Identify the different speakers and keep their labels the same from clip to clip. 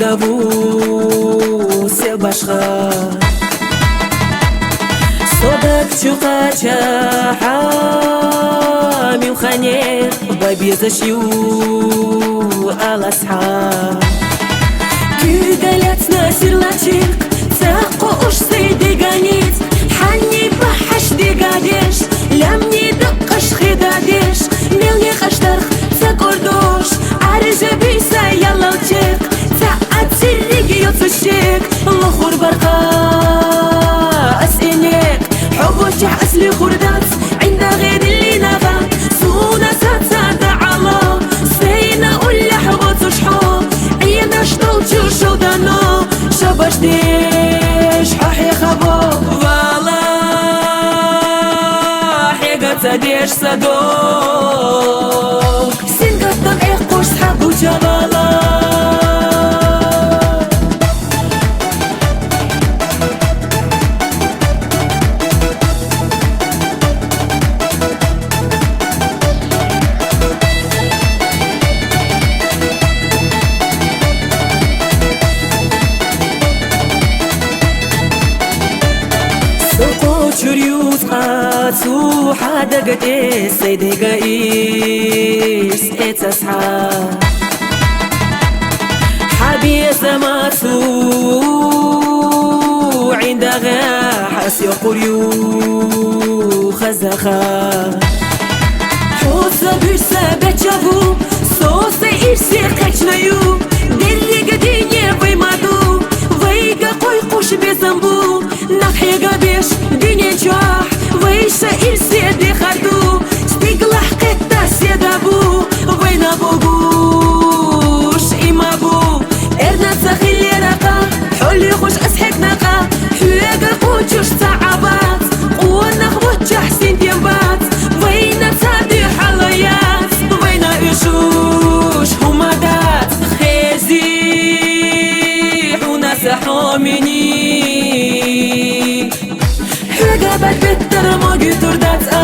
Speaker 1: Davuse başka Sodak çukaça Hami وخاني ببيزشيو الأصحاب كيدالات ناسير لاتيك تاقو اش سيدي قانيت حني بحش دي قاديش لمني دقش خداديش ملني خشترخ تاكوردوش عرجة بيسا يلا وتيك تريقي يطفشيك الخور برقا أسئنيك حبوش أسلي خردات عند غير اللي نغا سونا ساتساد على سينا قولي حبوت وشحو عينا شطوتي وشودانو شباش ديش حاحي خبو والله حيقا ديش صدوق سنقط طبعي قوش سحب وجبالا شريوت قاتو حدا قديس سيدي قايس اتصحى حبي زماتو عند غاحس يقريو خزخا حوصة برسا بتشافو صوصي إرسي قيتنايو دلي قديني ويمادو ويقا قوي قوش بزنبو نحي قبيش دنيا جاح ويشا إرسي دي خردو ستيقلح قطة سيدابو وين أبوغوش إمابو إرنا تسخيلي رقا حولي خوش أسحك نقا حويقا Höga bak bitter mogi turdat as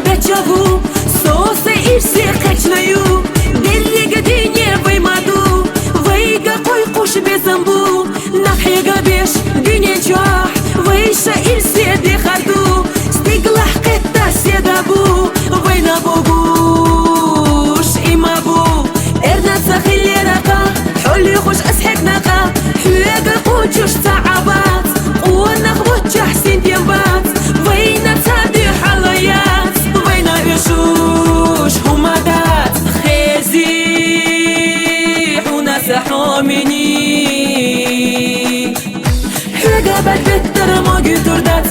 Speaker 1: Бечаву, сосе ирси качнаю, делига дине ваймаду, вайга кой куш безамбу, нахига беш дине чах, вайша ирси дехарду, стиглах кетта седабу, вайна богуш имабу, эрна цахилерака, حولي خوش اسحك نقا, حياga قوتش تعبات, قوانا خبوتش حسين ديمبات, وينا تصادي حليات, وينا يشوش همدات, خيزي حونا سحومني, حياga بات بتر موجي تردات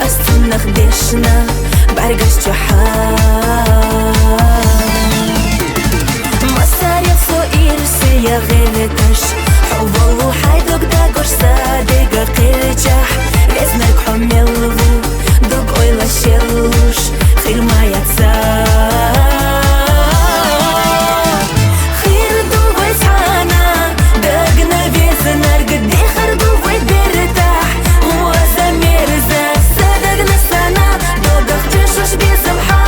Speaker 1: اس برگشت جحا مصاريف وإرسي يا غلتش حوالو حيدوك داقوش صادقة قرجح لازمك حملو دوك اويلا شلوش خير ما يتصار خير دو ويسحانا داقنا بيزنار قدي خردو ويدرتاح هو زمير زاك صدقنا السنة دوك اختشوش بيزمحا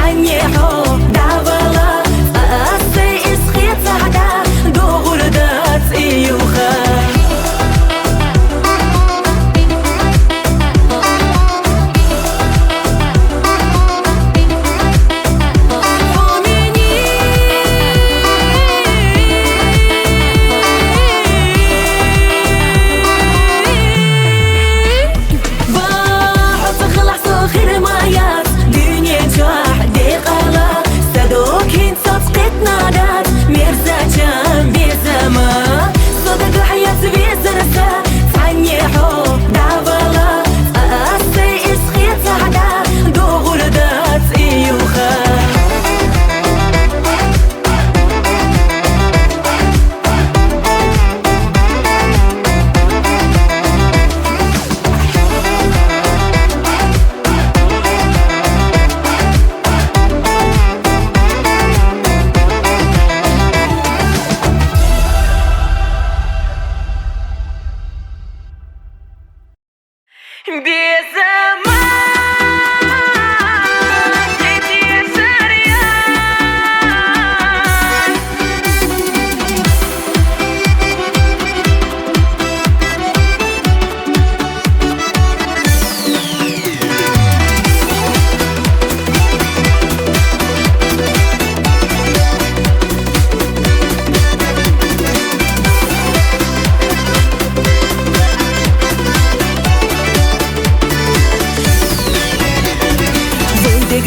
Speaker 1: عني حب دعوة أسي إسخيط سعدا دغور دات إيوخا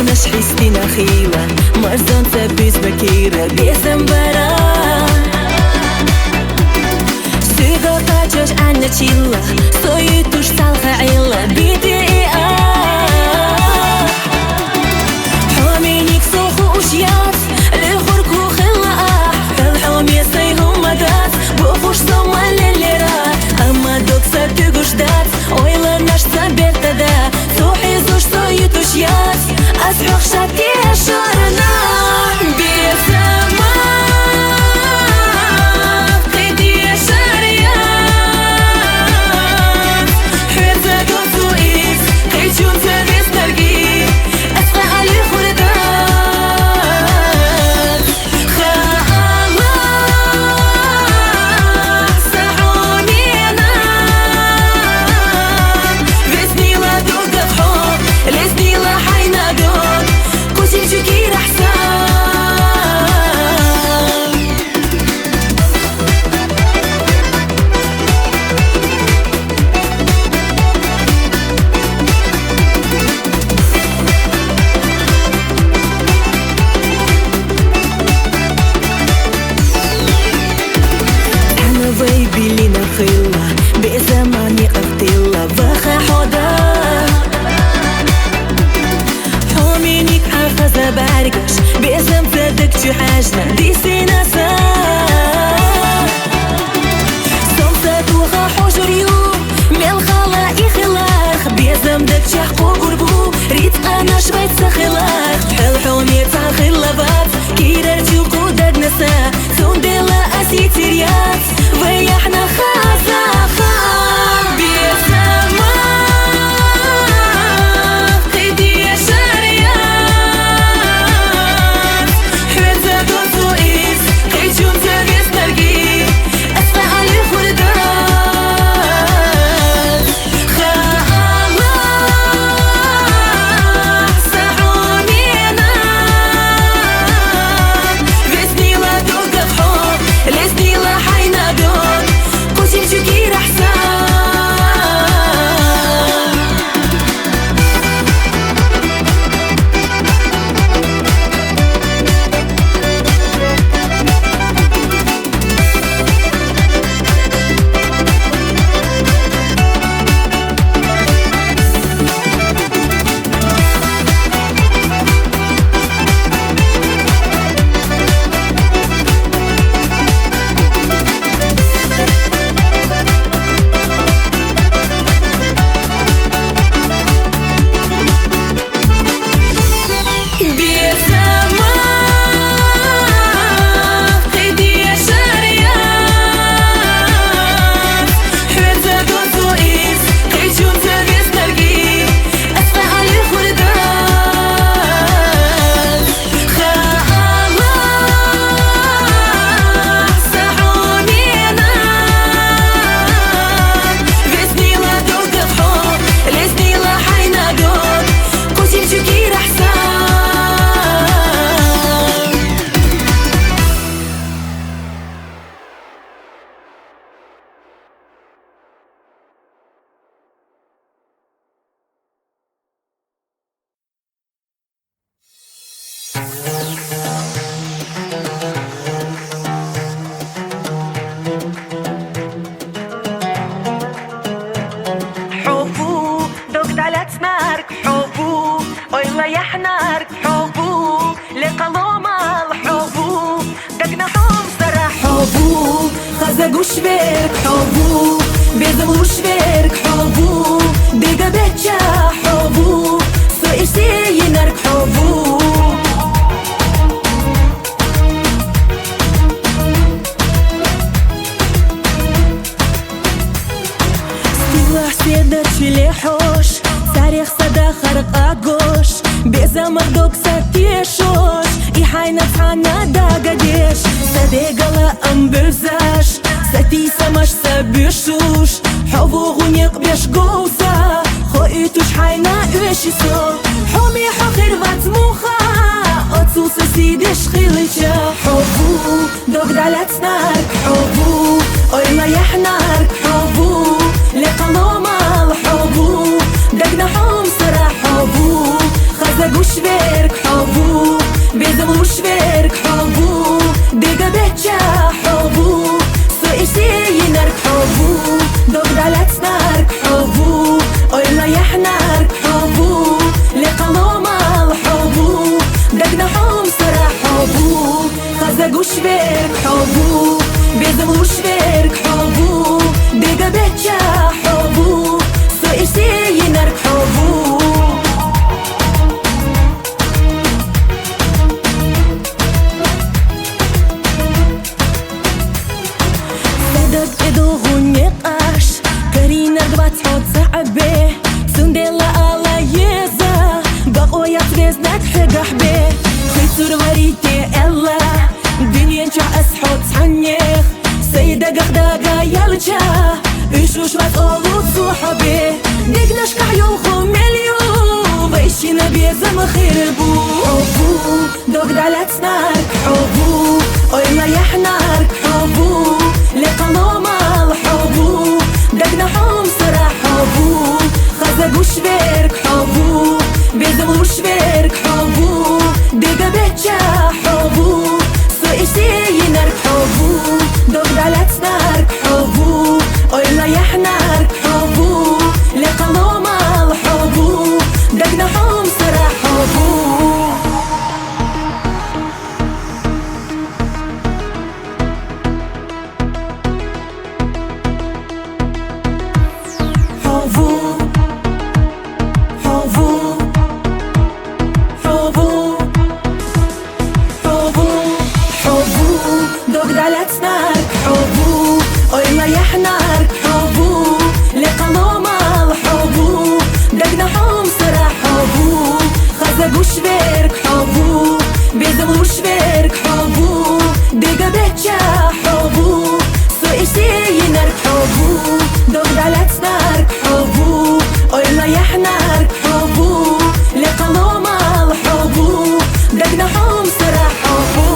Speaker 1: نش حسينا خيلة مرزان ثبت بكيرة بيسم برا سيغا تاجش عنا تشيلا سويتوش سالخة عيلة بيدي حوامينيك سوخو وشيات لغركو خلا الحوام يسيهم مدات بوخوش صوما للي راه اما دوك سبتقوش دات ويلا ناش سبت دا سوحي زوش سويتوش يات أسحق شاتي شارنا بيسما قيدي شاريات حيزة دوسو إيس قيتشون سادس ترقي أسقى علي خردات خالا سحوني أنا بسني لا دوق حب لسني لا حينا دوق شكير أحسن أنا بيبي لنا خيلة بزماني قتيلة بخا حدا حومينيك أخذ بارقش باسم صدق شو حاجنا دي سيناسا صمتت وخا حجر يوم ميل خلائي خلاخ باسم دك شحقو قربو ريت أنا شويت سخلاخ حل حومي تخلبات كيرتي وقودك نسا ثم دلا أسي تريات ويحنا خازا خام باسم Hey, uświerk hobu, bezem uświerk hobu, biega becia hobu, so istnieje nark hobu. Стила сведа чили хош, царих сада харк агош, безем ардок сатешош, и хайна цана дагадеш, садегала амберзаш. Сати самаш сабишуш حبو غنيق بيش قوسا خويتوش حينا ويشيسو حومي حخير واتموخا أتصوص سيدش خيلجا حبو دوك دالات نارك حبو أيلا يحنارك حبو لقلومال حبو دقنا حوم سرا حبو خزقو شبيرك حبو بيزمو شبيرك حبو ديقا بيتشا حبو istnieje nark hobu, dogdalec nark hobu, oyla yahnark hobu, liqalomal hobu, dagna hom sara hobu, khazagu shverk hobu, bezamlu shverk hobu, diga becha hobu, so istnieje nark hobu. Сурварите элла диньенча асхот санех сейда гахдага ялча ишуш ват олут сухабе дигнаш кахёл хумелью вайшина безам хирбу хобу догдалат нарк хобу ойла яхнарк хобу лиқаломал хобу дагна хом сара хобу хазагу шверк хобу безамлу шверк хобу diga becha hobu, so istnieje nark hobu, dogdalec nark hobu, oyla yahnark hobu, liqalomal hobu, dagna hom sara hobu. Hobu, hobu, hobu. دالت نارك حبو أيلا يحنارك حبو لقلومال حبو دقنا حوم سرا حبو خزقو شبيرك حبو بيزملو شبيرك حبو ديقا بيتشا حبو سو istnieje nark حبو دالت نارك حبو أيلا يحنارك حبو لقلومال حبو دقنا حوم سرا حبو.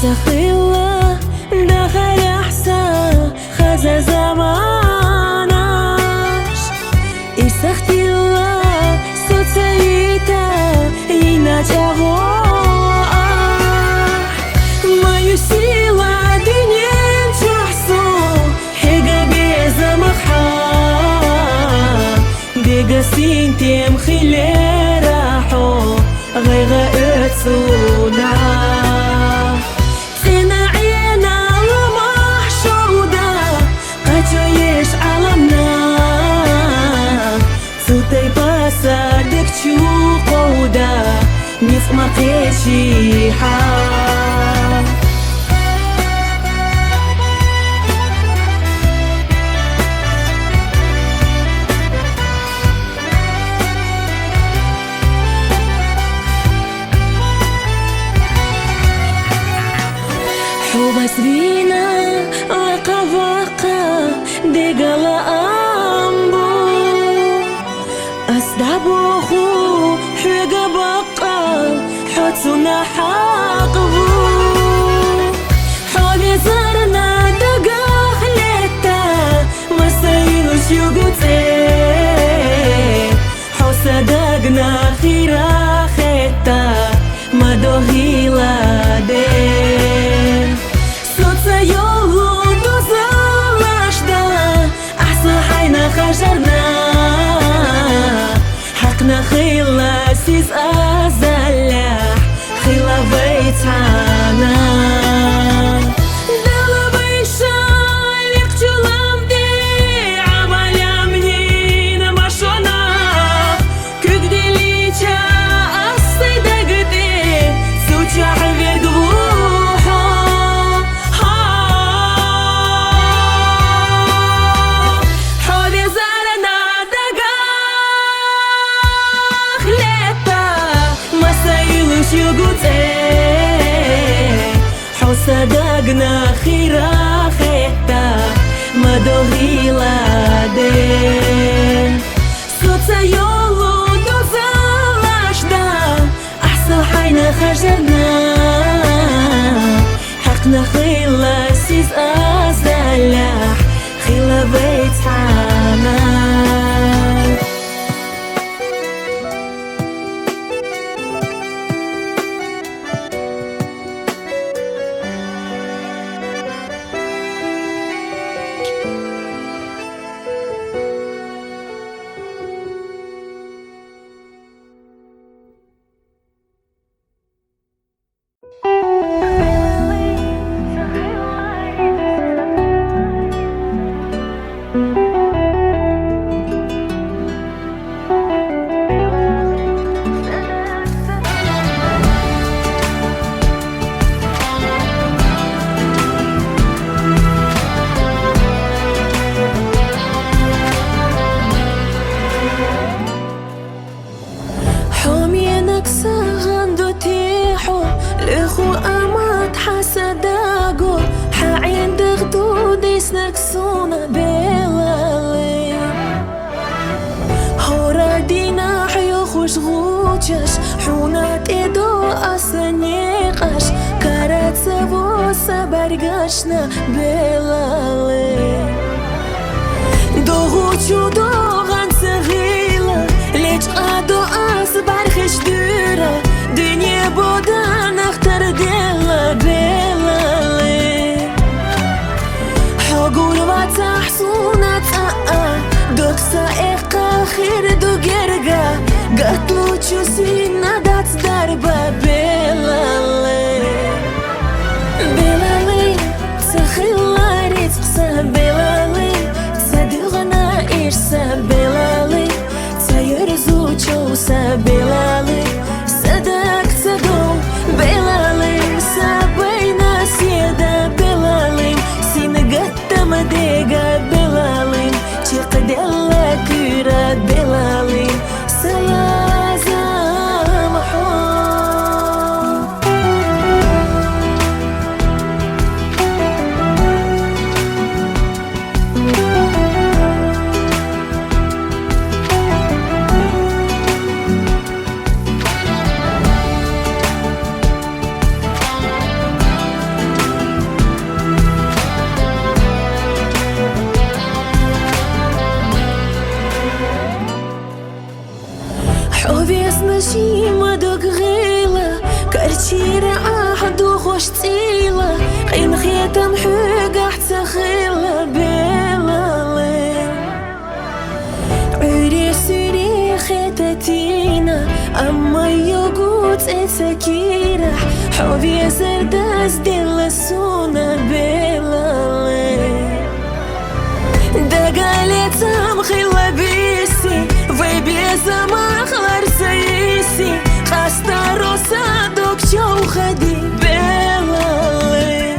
Speaker 1: تخيلة دخل أحسن خذ زمانش إسختي الله соцсети иначего мою сила динен чахсу хега безамха дега синтем хилерахо غيغا اتسونا не смотрящий حب سبينا وقا بوخو حقا بقى حتنا حاقبو حولي زارنا دقا خليتا مسايلوش يوقتي حوسا دقنا خيرا خيتا مدوهيلا دين صوتا يولو دوزالاشدا أحسن حينا خجرنا حقنا خيلا سيز أزالح خيلا بيتانا دالا بيشا ليقتلام دي عمالا منين ماشونا كقدي ليتا أصي دقدي سوتشا حبير قبوحا حولي زارنا دقا خليتا مسايلوش يوقوتي حوسا دقنا خيرا خيتا مدوهيلا دين صوتا يولو دوزالاشدا أحسن حينا خرجنا حقنا خيلا سيز أزالح خيلا بيتانا حومينك ساغندو تيحو لخو أمات حسداغو حعين دغدو ديسنك سونا بيلالي هورا دينا حيو خوش غوچش حونات إدو أسنيقش كارات سبو سبرگشنا بيلالي دوغوچو دوغان سغيلا ليش قادو أصبر خش دورة دنيا بودان أختار ديلا بيلالي حقول واتحسونا تاقا دوكسا إيقا خير دو جرقا قتلو تشوسينا دات دربا بيلالي بيلالي تخيلاري تقسا بيلالي تصدقنا إرسا بيلالي تيرزو تشوسا بيلالي صدق تدو بيلالي سابينا سيدا بيلالي سينقدم ديقا بيلالي تيقد الله كيرا بيلالي سلازا محو حبي اسمشي مدوك غيلة كارتيرا أحدو خوش تيلة قيم خيتم حق حتى خيلة بيلالي عري سيري خيتتينا أما يوغوت إتسكيرة حبي سرداز ديل السونا بيلالي دقالتم خيلة بيسي ويبيزا مخلر سيسي خاستا روسا دوك شو خدي بيلالي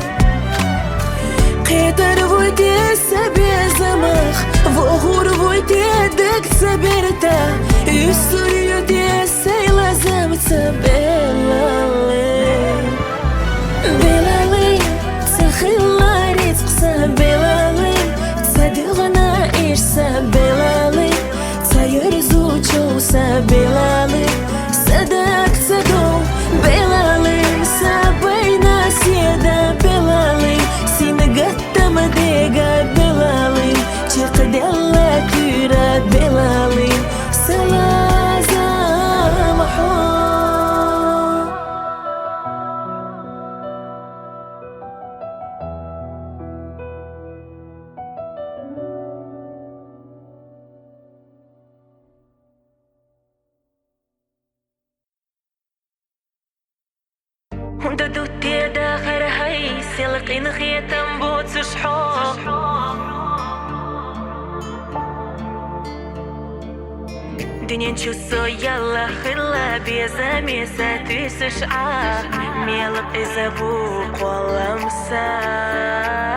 Speaker 1: قيتر ويدي سبيزا مخ وغور ويدي دك سبيرتا يسر يدي سيلا زمتا بيلالي بيلالي تخيلاري تقسا بيلالي تصدقنا إرسا بيلالي تيرزو تشوسا لقينا خيتم بوت شحو دنيا نشوسو يلا خلا بيزا ميسا تيسش ميلب إذا بوق والله مسا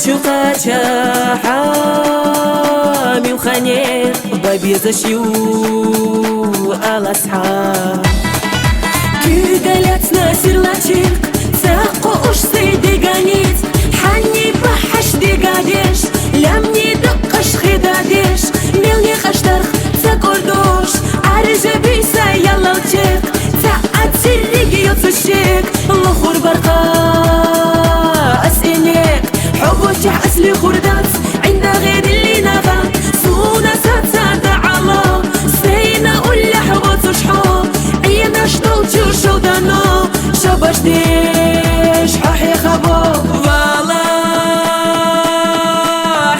Speaker 1: чукача حامي وخانير بابيزشيو الأصحاب كي قالت ناسير لاتشيك تاقو اش سيدي قانيت حني بحش دي قاديش لمني دقش خداديش ملني خشترخ تاكردوش عرجة بيسا يلا وتشيك تاقات سيريكي يوتشيك الأخر برقا أسئنيك حبوتي أسلي خردات عند غير اللي نغا سونا ساتسادا على سينا قول حبوت شحو عينا شطوتي وشودانو شباش ديش ححي خبو فالا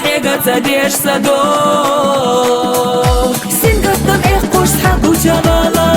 Speaker 1: حيقا ديش صدوق سين قدام ايقوش صحابو جبالا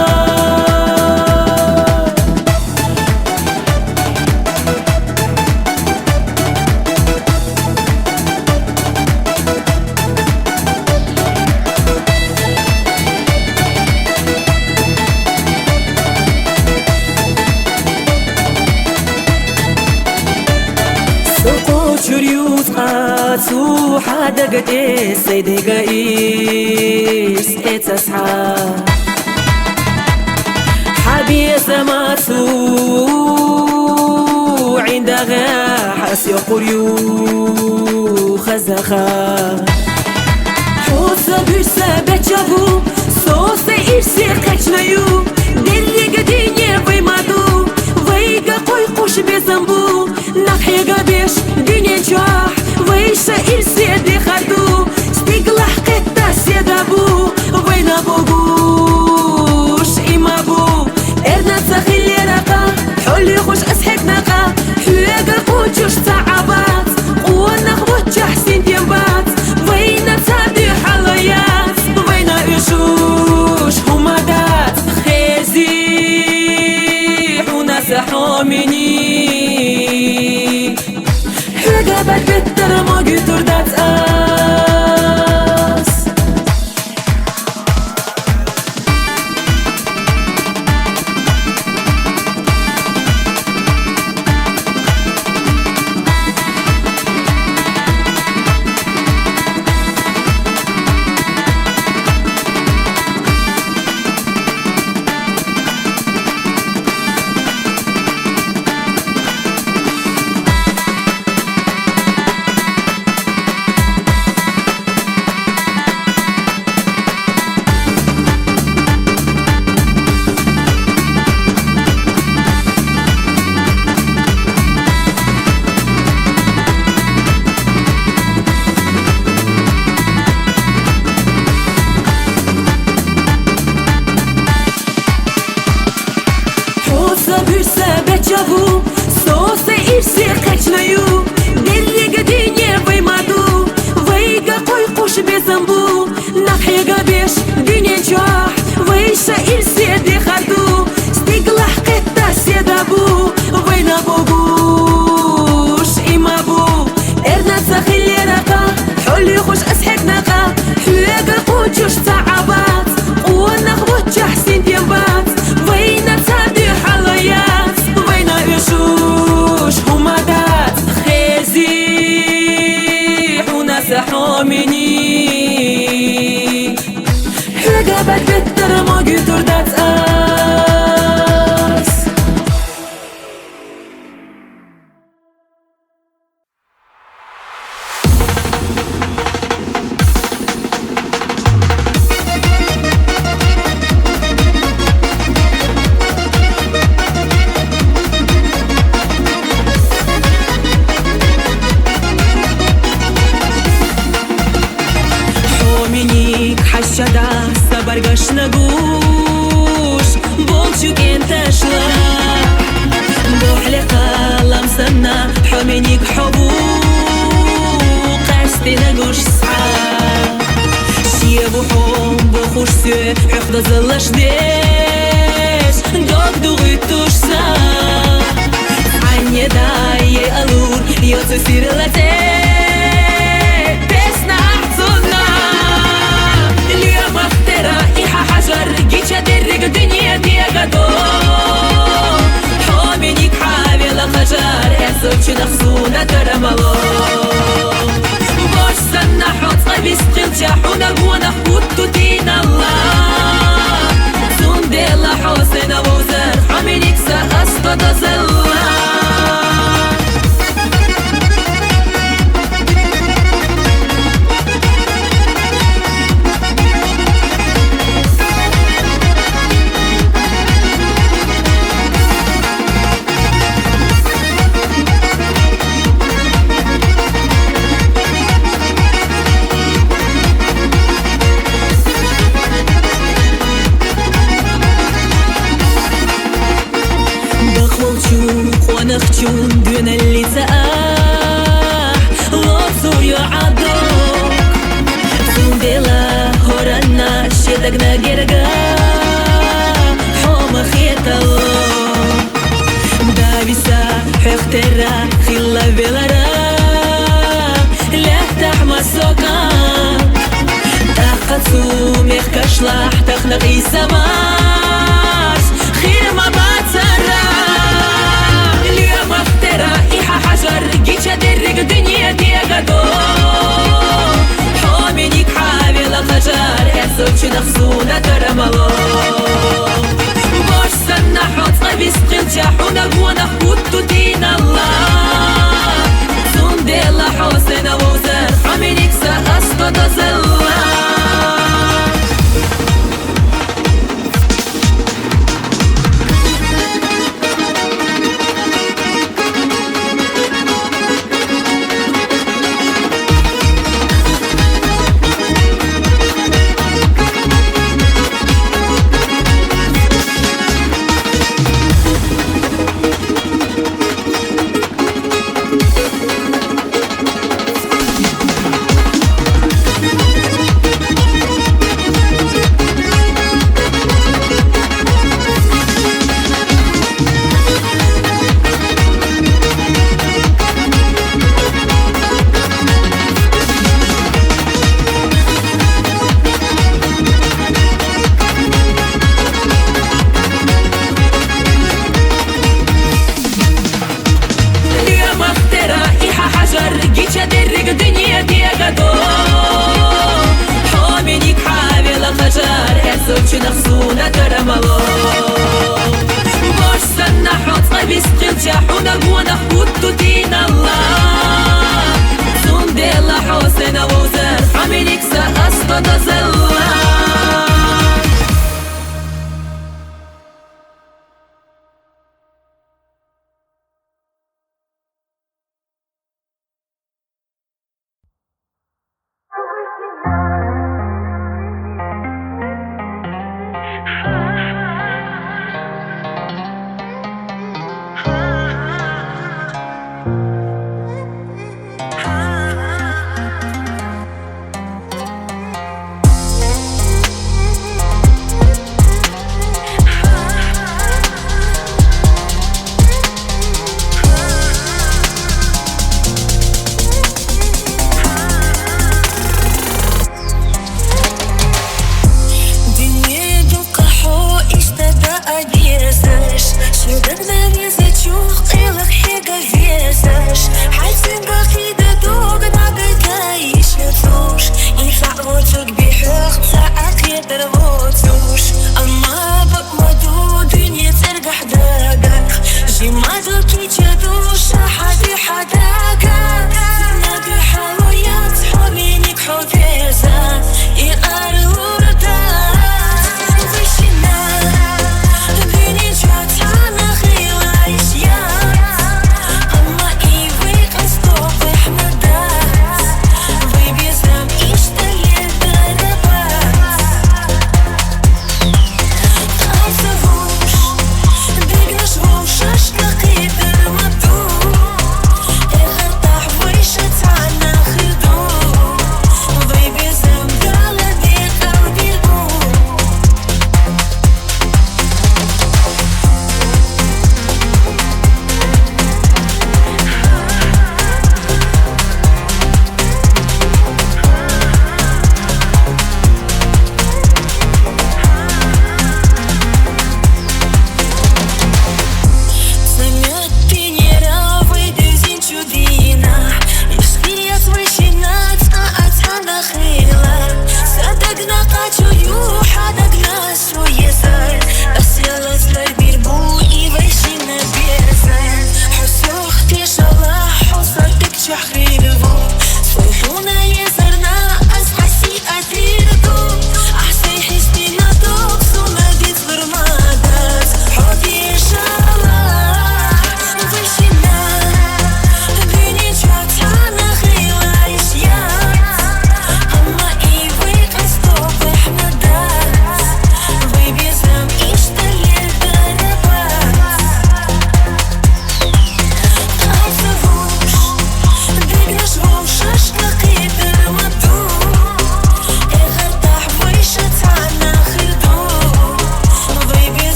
Speaker 1: سو حدا قديس سيدي قايس اتصحى حبي سماتو عند غاحس يقريو خزخا حوصة بيسا بتشافو صوصة إرسي قجنيو دلي قديني ويمادو ويقا قوي قوش بزنبو نحي قبيش ديني جاح ويشا إرسي دي خردو ستيقلا حقيتا سيدابو وينا بوغوش إما بو إرنا تخيلي رقا حولي خوش أسحك نقا حيقا قوجوش تعبات قوانا خبوت جحسين تيمبات وينا تابي حلويات وينا إشوش همادات خيزي وناس حوميني حقابات بتر ما قطر دات أس بتشافو صوصة إرسي قجنيو دلي قديني ويمادو ويقا قوي قوش بزنبو نحي قبيش ديني جاح ويشا إرسي دي خردو ستيقلا حقيتا سيدابو وينا بوغوش إما بو إرنا تخيلي رقا حولي خوش أسحك نقا حيقا قوجوش تعبات قوانا خبوت جحسين تيمبات وينا تابي حلويات وشوش همادات خيزي وناس حوميني حقابات بتر ما قطر دات أس حشدا سبرگش نگوش بولچو كنتشلا بوحلقة لمسنا حمينيك حبو قاستي نگوش صحاب شيبو حب بخوش سو حقد زلش ديش دوك دوغيتوش سا عني داي ألور يوتو سير لتي رقيتش درق دنيا ديقادو حومينيك حابي لخجار حسوك نخصونا ترمالو بيسقلت حونك ونخوت تين الله سندل حسين وزر حمينك سأسقط زلا ونخشون دون اللي ساح لوصو يعدوك سندلا هورنا شدقنا جرقا حوم خيطلو دابسا حفترا خلا بلرا لفتح مسوكا تاقصو ميخكشلاح تخنقي سماس خير ما باتسرا رائحة حجر جيتشا درق دنيا ديغادو حومينيك حابل خجر اسوتش نخصونا ترمالو باش سنة حوت قبيس قلت حونا قوانا خوتو دين الله سندل حسين وزر حومينيك سأسقط زلا نخصونا ترمالو باش سنة حوت قبيس قلت حونا قوانا خوتو دين الله سندل حسين وزر حمينيك سأسقط زلا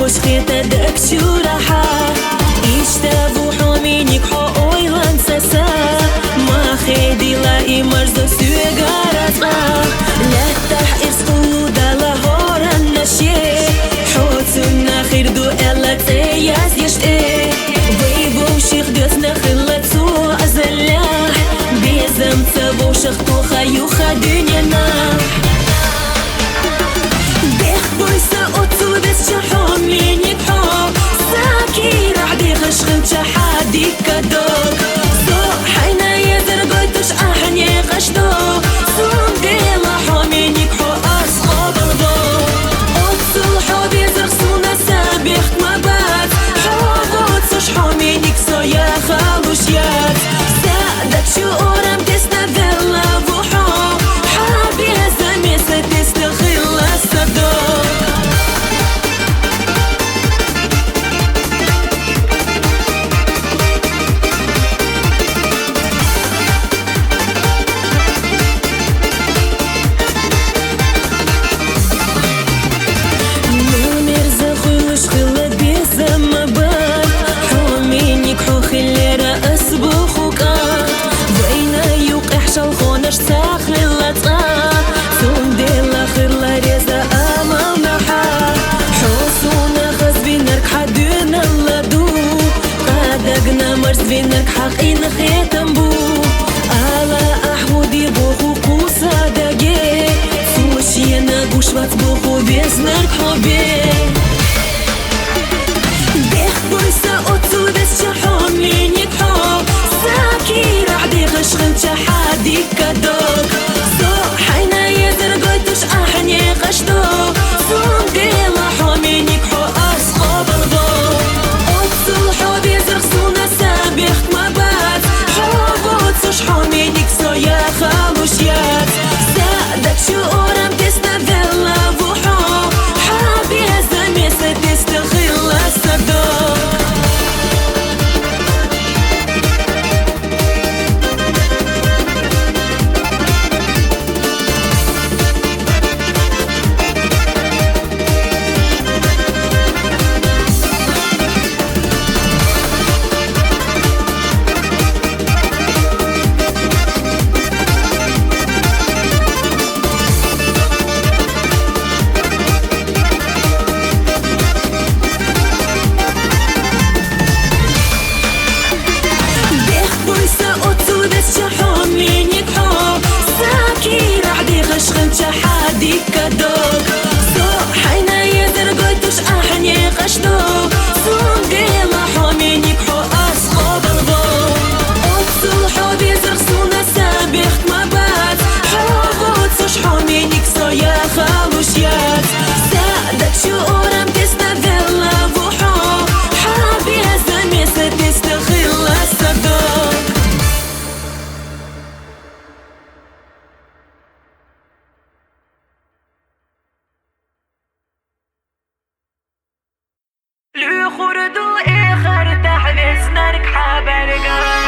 Speaker 1: خوش خيطة دك شو راحة اشتابو حومينيك حو اويلان ساسا ما خيدي لاي مرزو سوى غارزا لا تحقير سقو دالا هوران نشي حوتنا خير دو الا تياز يشتي ويبو شيخ دوسنا خلت سو ازلاح بيزم تبو شختو خيو خدنينا بويسا اوتو بس شحوم مينيك حوم ساكي رعدي خشخل شحادي كدوك سو حينا يزرقوتش احني قشتو سوم ديلا حومينيك حو اصخو بغضو اوتو الحوب يزرق سونا سابيخ مبات حوبوتش حومينيك سو يا خالوشيات سادك شو اورام تسنا ذلا بوحو حابي هزامي ستستخيل الصدوق بينك حقين خيتم بو على أحودي بوخو قوسا داقي سوشي ناقوش بطبوخو بيزنك حبي بيخ بويسا اوتو بس شحوم مينيك حوم ساكي رعدي غشغل شحادي كدوك سو حينا يزرقوتش أحني قشتو سوم ديلا حومينيك حو أسخو بغضو اوتو الحوب يزرق سونا بيخت مبات حوبوت حومينيك سو يا خالوشيات سادك شو اورام تسنا ذلا بوحو حابي هزامي ستستخيل الصدوق خشخل شحادي كدوك سو حينا يزرقوتش احني قشتو سوم ديلا حومينيك حو اسخو بغضو اوتو الحوب يزرق سونا سابيخت مبات حوبوتش حومينيك سو يا خالوشيات سادك شو اورام تسنا ذلا بوحو حابي هزامي ستستخيل الصدوق خردو اخر تحبس نارك حبرقاش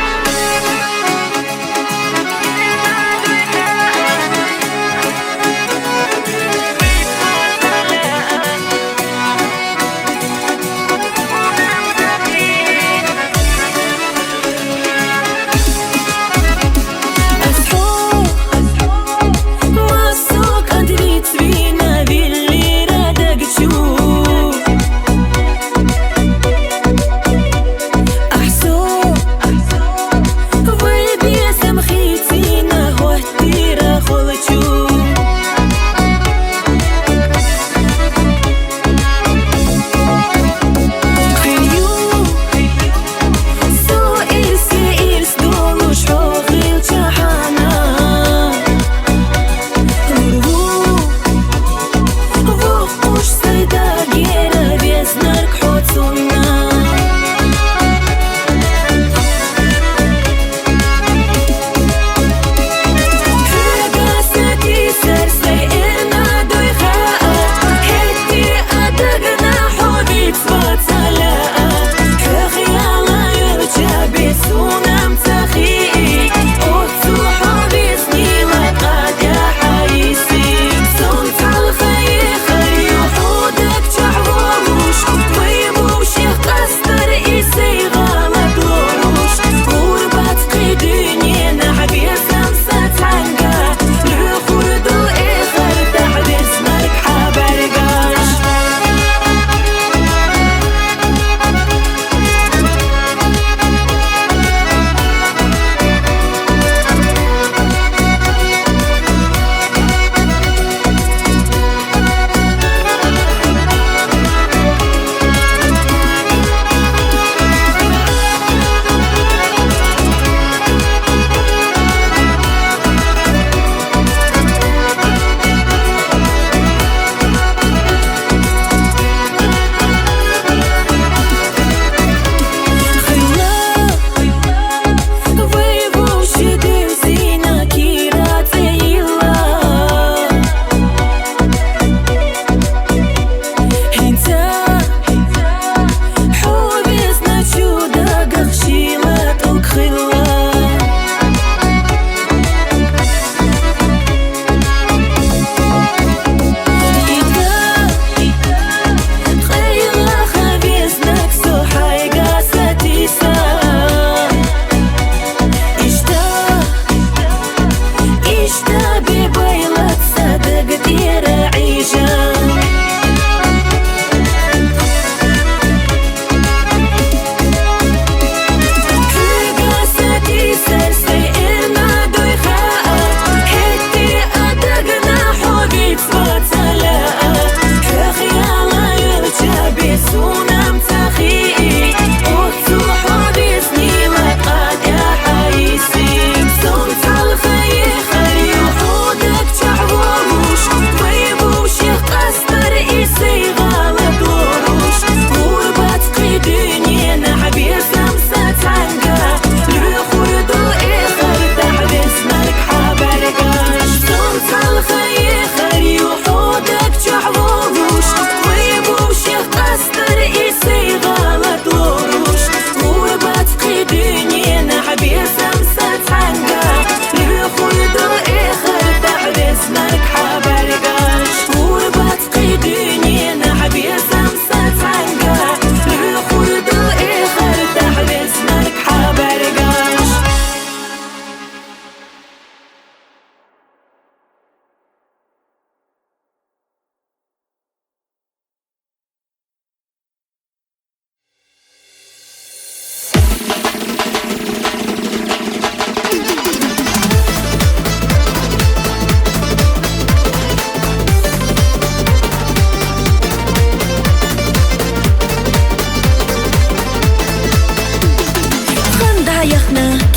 Speaker 1: تابي بيلت صدق دير عيشة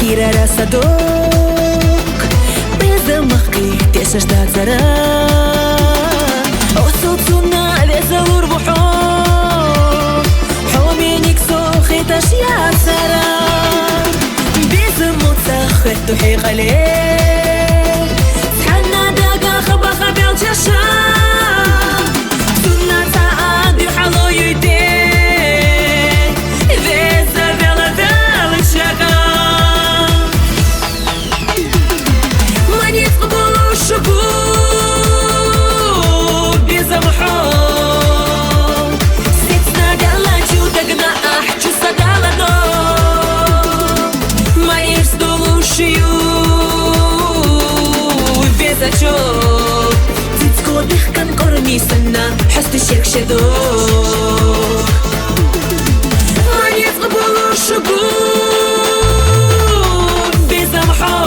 Speaker 1: Kira rasa dok Bezamaqi teşaş da zara Osutuna vezalur buho Hominik soxi taş ya sara Bezamutsa xettu xiqale Sḥanna daga xaba xabel çaşa Sunna taad yuḥalo yudde Veza vela vela şaka Тицко дихкан кормисана Хасты шек шедо Манец қабулу шугу Безамхо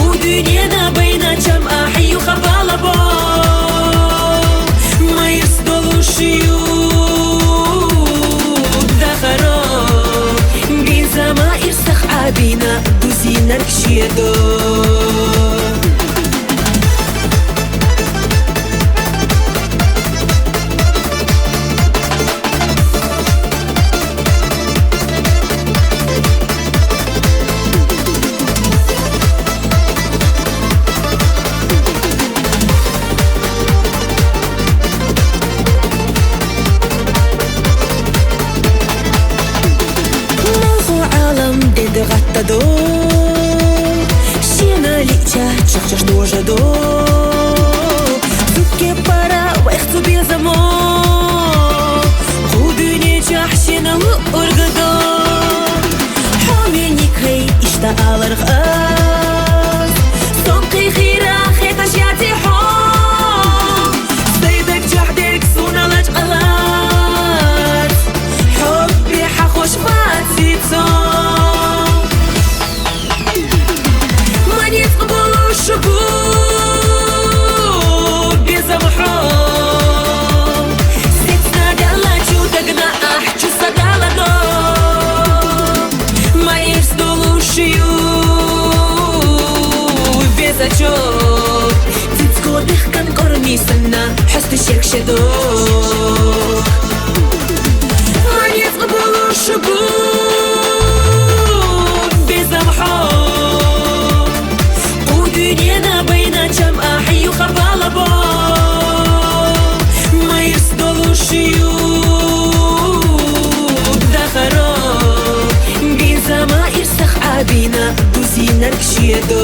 Speaker 1: У дюнена байна чам ахию хабалабо Майс долушию Дахаро Бизама ирсах абина Дузинар кшедо غطدو شينا ليتشا تشخشش دوجدو سوكي بارا ويختو بيزمو خودوني جحشينا وأرغدو حوميني كي إشتا ألرغاز صوقي خيرا خيطا شياتي حوم صيدك جحدك سونا لاج غلات حبي حخوش فاتيتو Тицко дихкан кормисана Хасты шек шедо Манец қабулу шугу Безамхо У дюнена байна чам ахию хабалабо Майс долушию Дахаро Безама ирсах абина Дузинар кшедо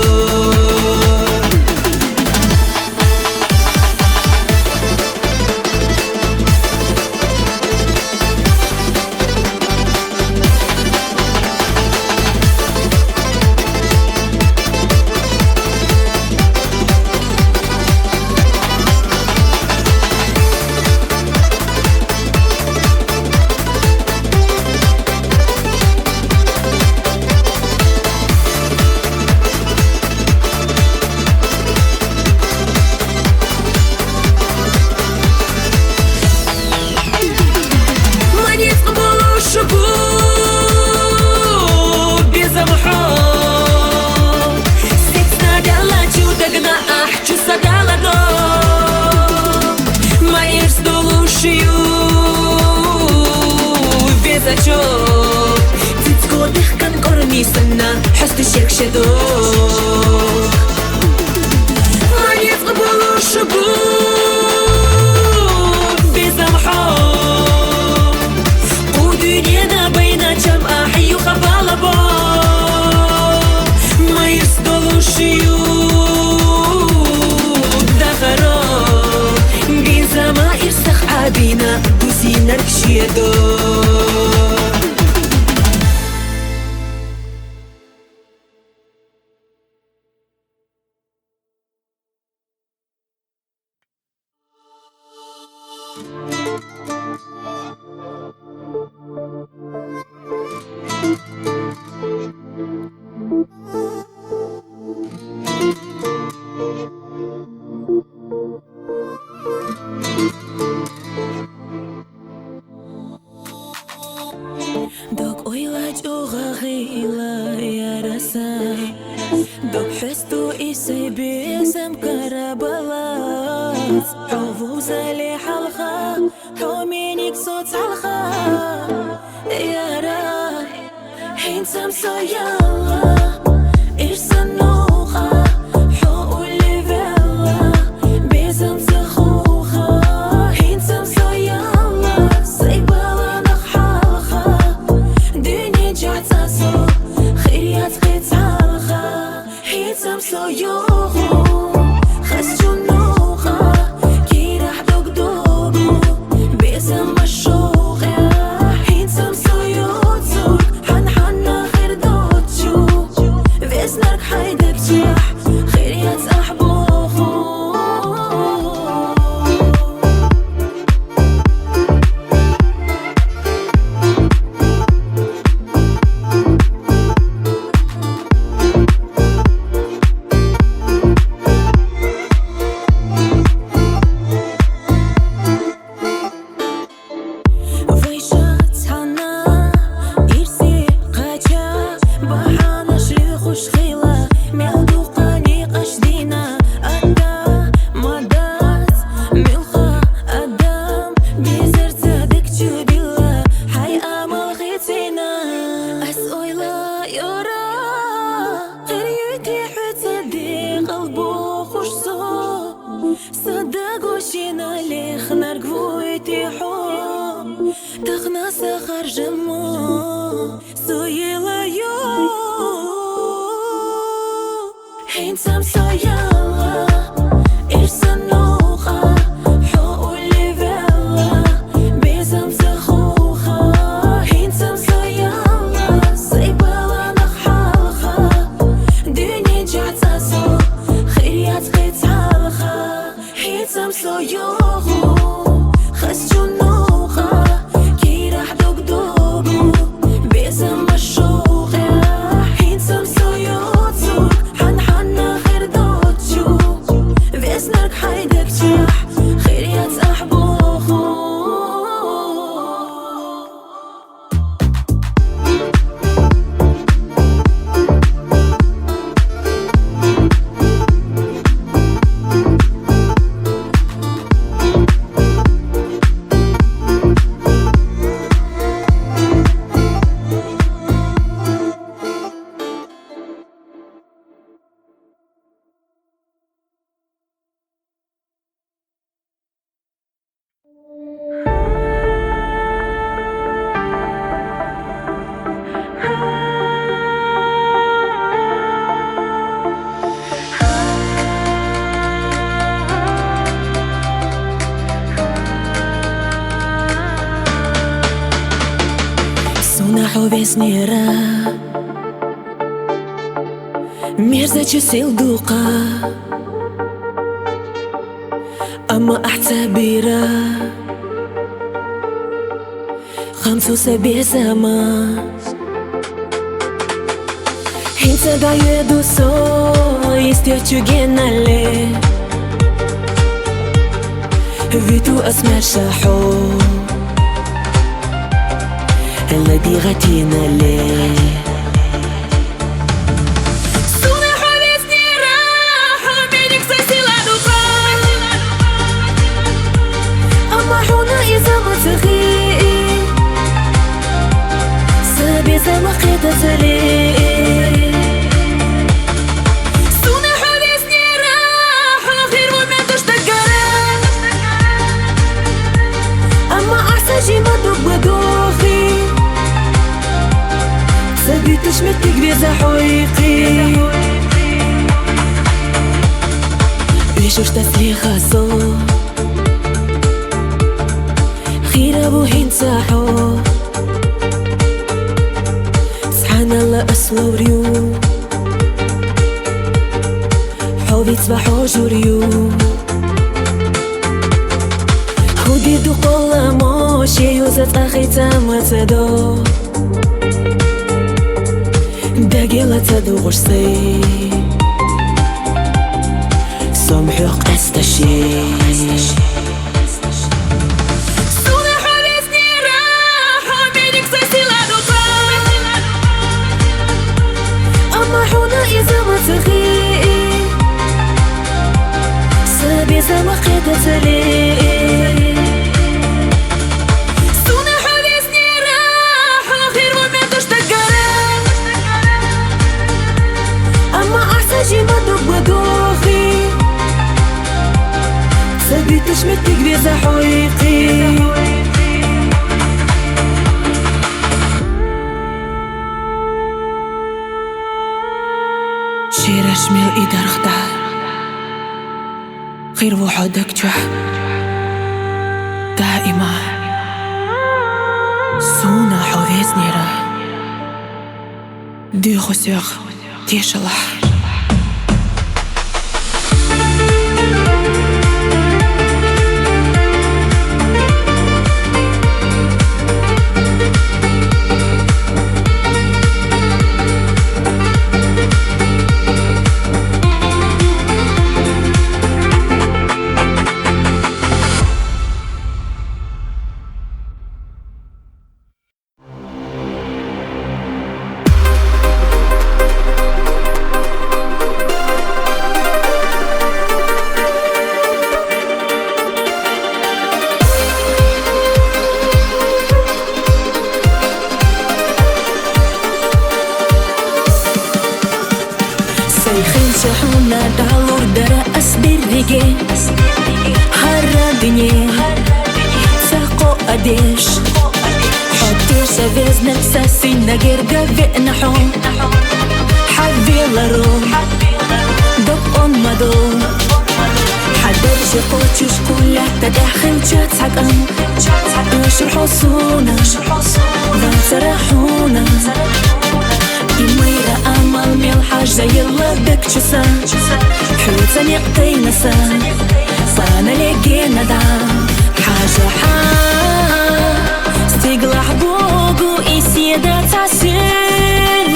Speaker 1: شدوق ما يقبلوش بسامحوك ودنيانا بين جمع حي وخبالة ما يصدلوش دخروك بين زما يرسخ عابينا دوسينا ركشيدوك دوك ойлать угағила яраса دوك حستو إيسي بيزم كربلاس حوفو زالي حلخا حومينيك صوت حلخا يارا حين سمسو يلا إرسن نوخا حو اللي فيلا بيزم زخوخا حين سمسو يلا سيبالا نخحالخا دنيا جعتا سو خيريات قيتالخا حين سمسو يوخو خسجو نوخا كي راح دوك دوغو بيزم مشوخ حين سمسو يوتسوك حنحنا غير دوتشو فيسنارك حيدك جيح خيريات أحبوخو تخنا سخر جمو سويلا يو حين سمسو يلا إرسن نوخا حو اللي فيلا بيزم زخوخا حين سمسو يلا سيبالا نخحالخا دنيا جعتا سو خيريات قيتالخا حين سمسو يوخو خسجو نوخا كي راح دوك دوغو بيزم مشوخ حين سمسو يوتسوك حنحنا غير دوتشو فيسنارك حيدك جيح خيريات أحبوخو Sunahу веснера Мир зачусил духа أما أحتبيرا خمسو سبيع زمان Hinta da jedu so istjeću genale Vitu أسمر شاحو الذي غتينا ليه زما قيدة لي شوش تسليخة صو خير أبو هنساحو سبحان الله أسوى وريو حوضي تصبحو جوريو خودي دو قولا موش يوزت أخي تامتدو داقيلة تدو غرسي سمحوق استشي سما قيدة تلي سونا حبيسني راح خير وما تشتقرا أما أحساجي ما تبدوخي سبي تشمتك بيزا حويقي شيرا شميل إيدار خدار غير وحدك جح دائما سونا حوذيز نيرا دي خسيغ دي شلح شحونا دالور درا أسبرقي هرا دنيا ساقو أديش حطي شافيز نفساسي نجر قبئ نحو حبي لروح دق مدو حدر شقوتش كلها تدخل جاتسك نشرحو صونا ذات إميرا أمل ملحاج زي اللبك جسا حوتا نقطينا سا صانا لقينا دا حاجة استقلح بوغو إسيدا تاسير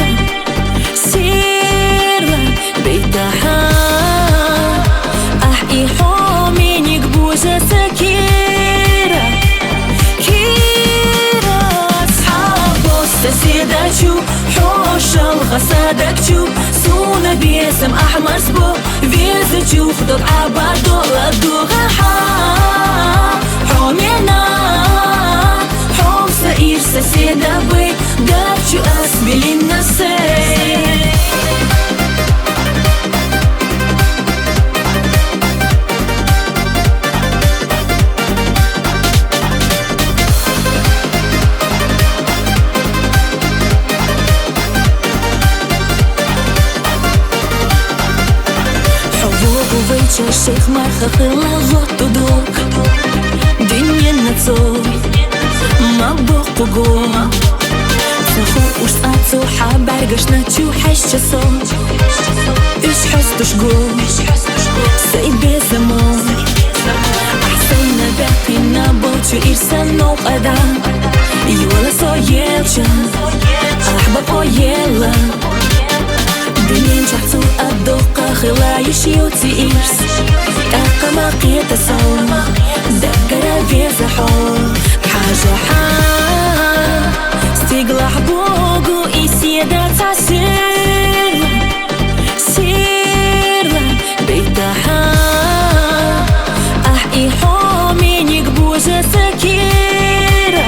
Speaker 1: سير بيتها أحقي حومي نقبوزة سكيرة كيرة أصحابو سسيدا شو حوشل غسادك شو سونا بيسم أحمر سبو فيزا شو خدوك عبار دولا دوغا حومينا حوم سئير سسيدا بي داب شو أسبلي النسي الشيخ مرخخ لغط دوك دنيا نتصور ما بقوقو تخو وشطاتو حابر قشناتو حشة صوت إش حستش قو سيبي زمون أحسينا باقينا بوتو إرسانو قدا يولا صويلشا أحباب ويلا دنين شحتو الدوقة خلايش يوتي إيرس أقا ما قيت صوم دقرا فيزا حول حاجة استقلح بوغو إسيدا تاسير سير بيتها أحقي حومي نقبوزة سكيرة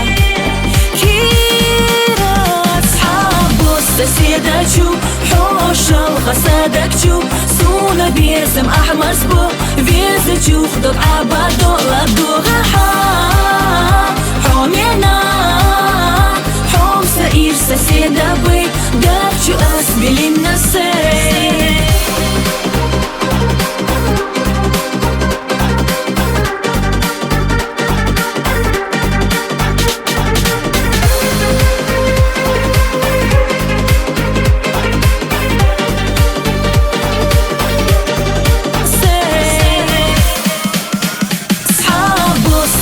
Speaker 1: كيرة أصحابو سسيدا شو حوشل غسادك شو سونا بيسم أحمر سبو فيزا شو خدوك عبار دولا دوغا حومينا حوم سئير سسيدا بي داب شو أسبلي النسي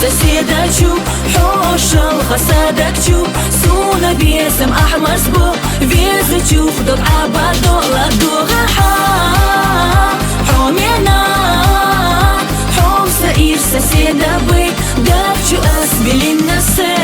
Speaker 1: соседа чу, حوشل خسادك чу, суна бесом أحمر سبو, везу чух док абадо ладуга ха, حومنا, حوم سئير соседа бы, дакчу أسبلين نسي.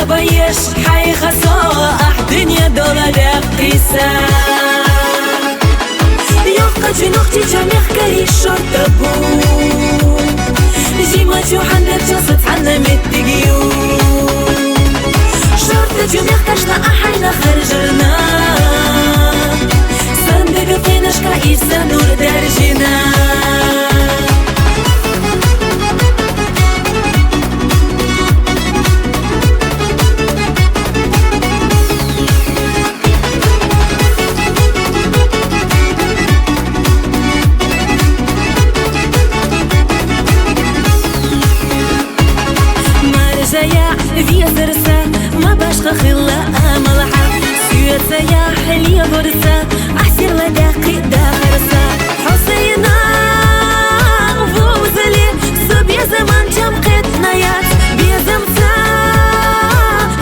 Speaker 1: عبايش حي خصائح دنيا دولة دقيسة يوقع جنوختي جميع كري شرطبو جيما جو حندر جصت حنا متقيو شرط جميع كشنا أحينا خرجرنا صندق فيناش كايسة نور درجنا خلا ملحة سويت سياح اللي غرسة أحسر لداقي دارسة حسينا فوزلي سبيا زمان جمقت نيات بيا زمتا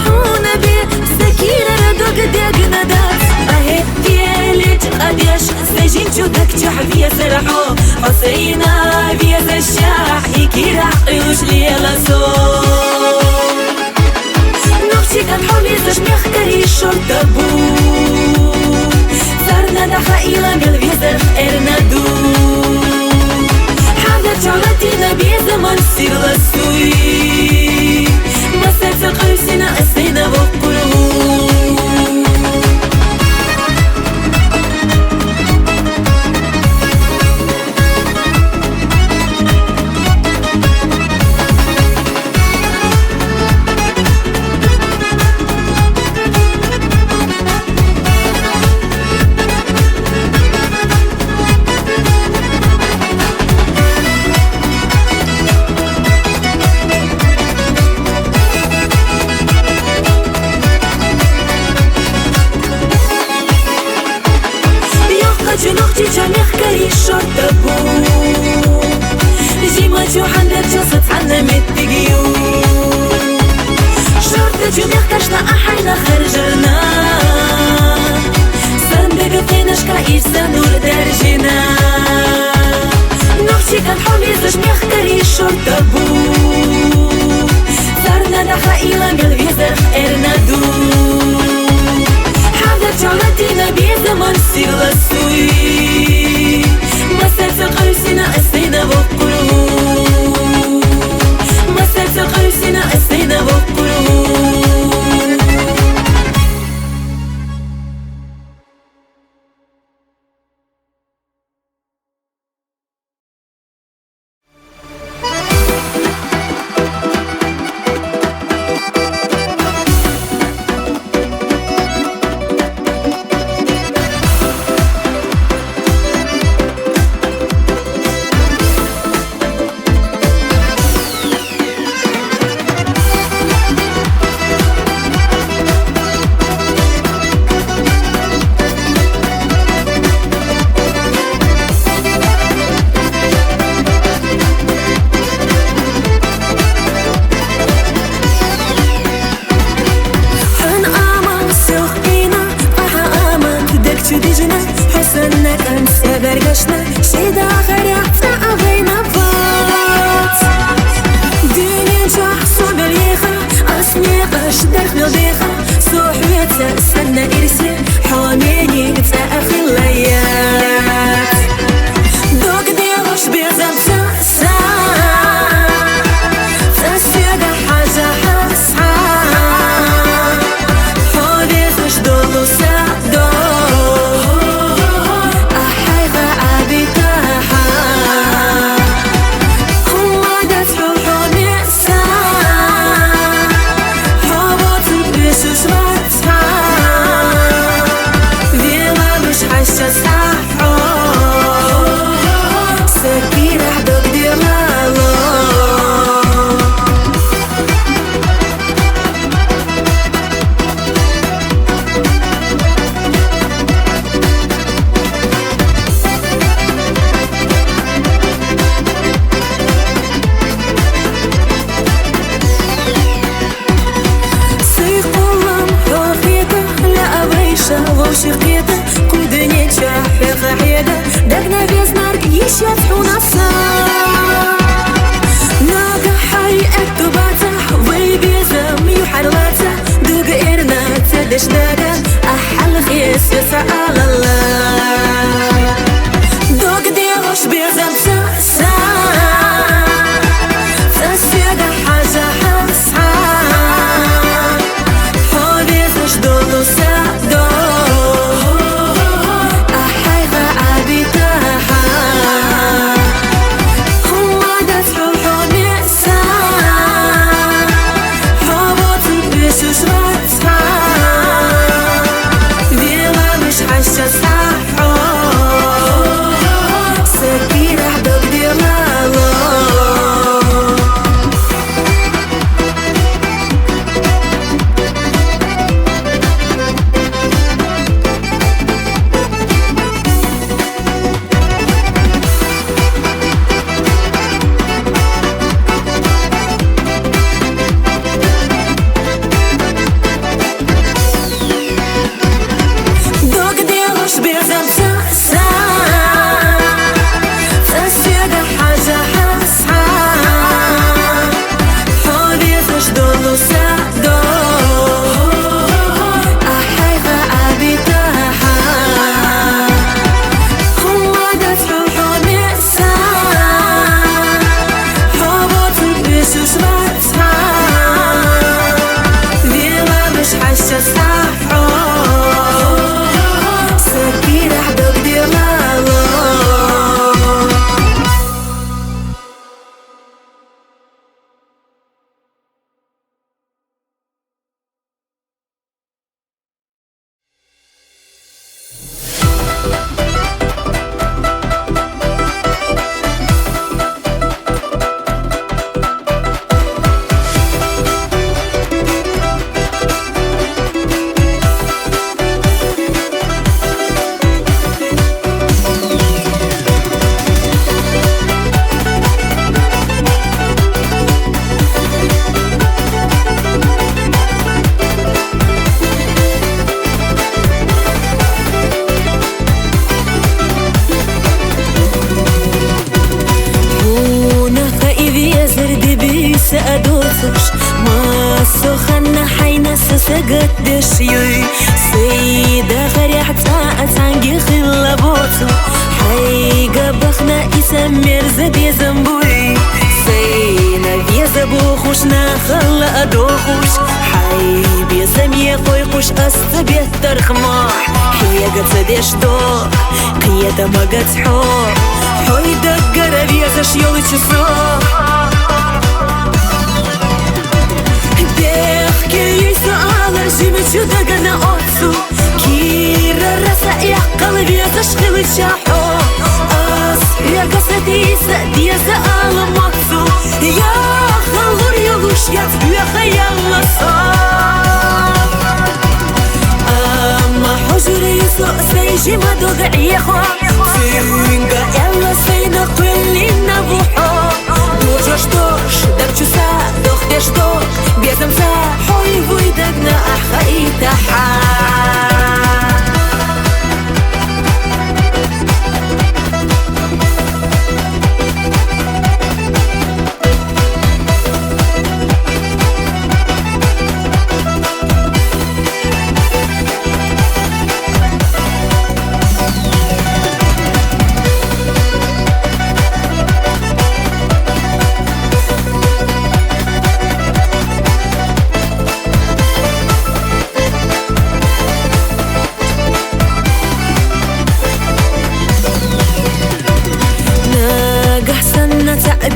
Speaker 1: حونا بي سكينة ردوك ديق ندات أهي دياليج أديش سجين جودك جحبيا سرحو حسينا بيا زشاح إيكي راقيوش ليلا صوت كان حولي زجميخ كري شرطبو صارنا دخا إلى قلبي زرخ إرنادو حاضر جعلتنا بي زمان سير لسوي مسافة قوسنا أسينا بقلوب جنوختي جميع كري شرطبو جيما جو حندر جصت حنا متقيو شرط جميع كشنا أحينا خرجرنا صندق فيناش كايسة نور درجنا نوختي كان حولي زجميع كري شرطبو صارنا دخا إلى قلبي زرخ إرنادو حاضر جعلتنا بي زمان سير لسوي مسافة قوسنا أسينا بقلوب مسافة قوسنا أسينا بقلوب دش نادا أحل خيس يسأل الله دوق ديوش بيزم سا فسيدا حاجة حسها حولي زش دولو سادو أحيغا عبيتاها هما داتحو حونيسا حوبوتن بيشوش راتها ديما مش حشة صحو سكيرة حدوك ديمالو دوق ديوش بيزم سا فسيدا حاجة حسها حولي زش دولو سادو أحيغا عبيتاها هما داتحو حونيسا حوبوتن بيشوش راتها ديما مش حشة صحو سكيرة حدوك ديمالو سأدوثش ما سخنا حين سقدش يوي سيدة غريح تساعة عنقي خلا بوتو حيقا بخنا يسمير زبي زنبوي سينا بيزبوخوش خلا أدوخوش حي بيزمي قويقوش أستبيه ترخماح حيقا تسديش دوق قيادة ما قد حور حوي دقر بيزش يولي تشسوق على جيمتشو دقنا أوتسو كيرا رسا يعقل بيزا شخل تشاحو يا قصتي سأدي سأل مكسو يا خلور يلوش يا خيال صار أما حجر يسوء سيجي ما دوغعي خوا فينقا يلا سينا قولي نبوحو دوجوشتوش دبچو سا دوخدشتوش بيزم سا حوي ويدقنا أحخي تحا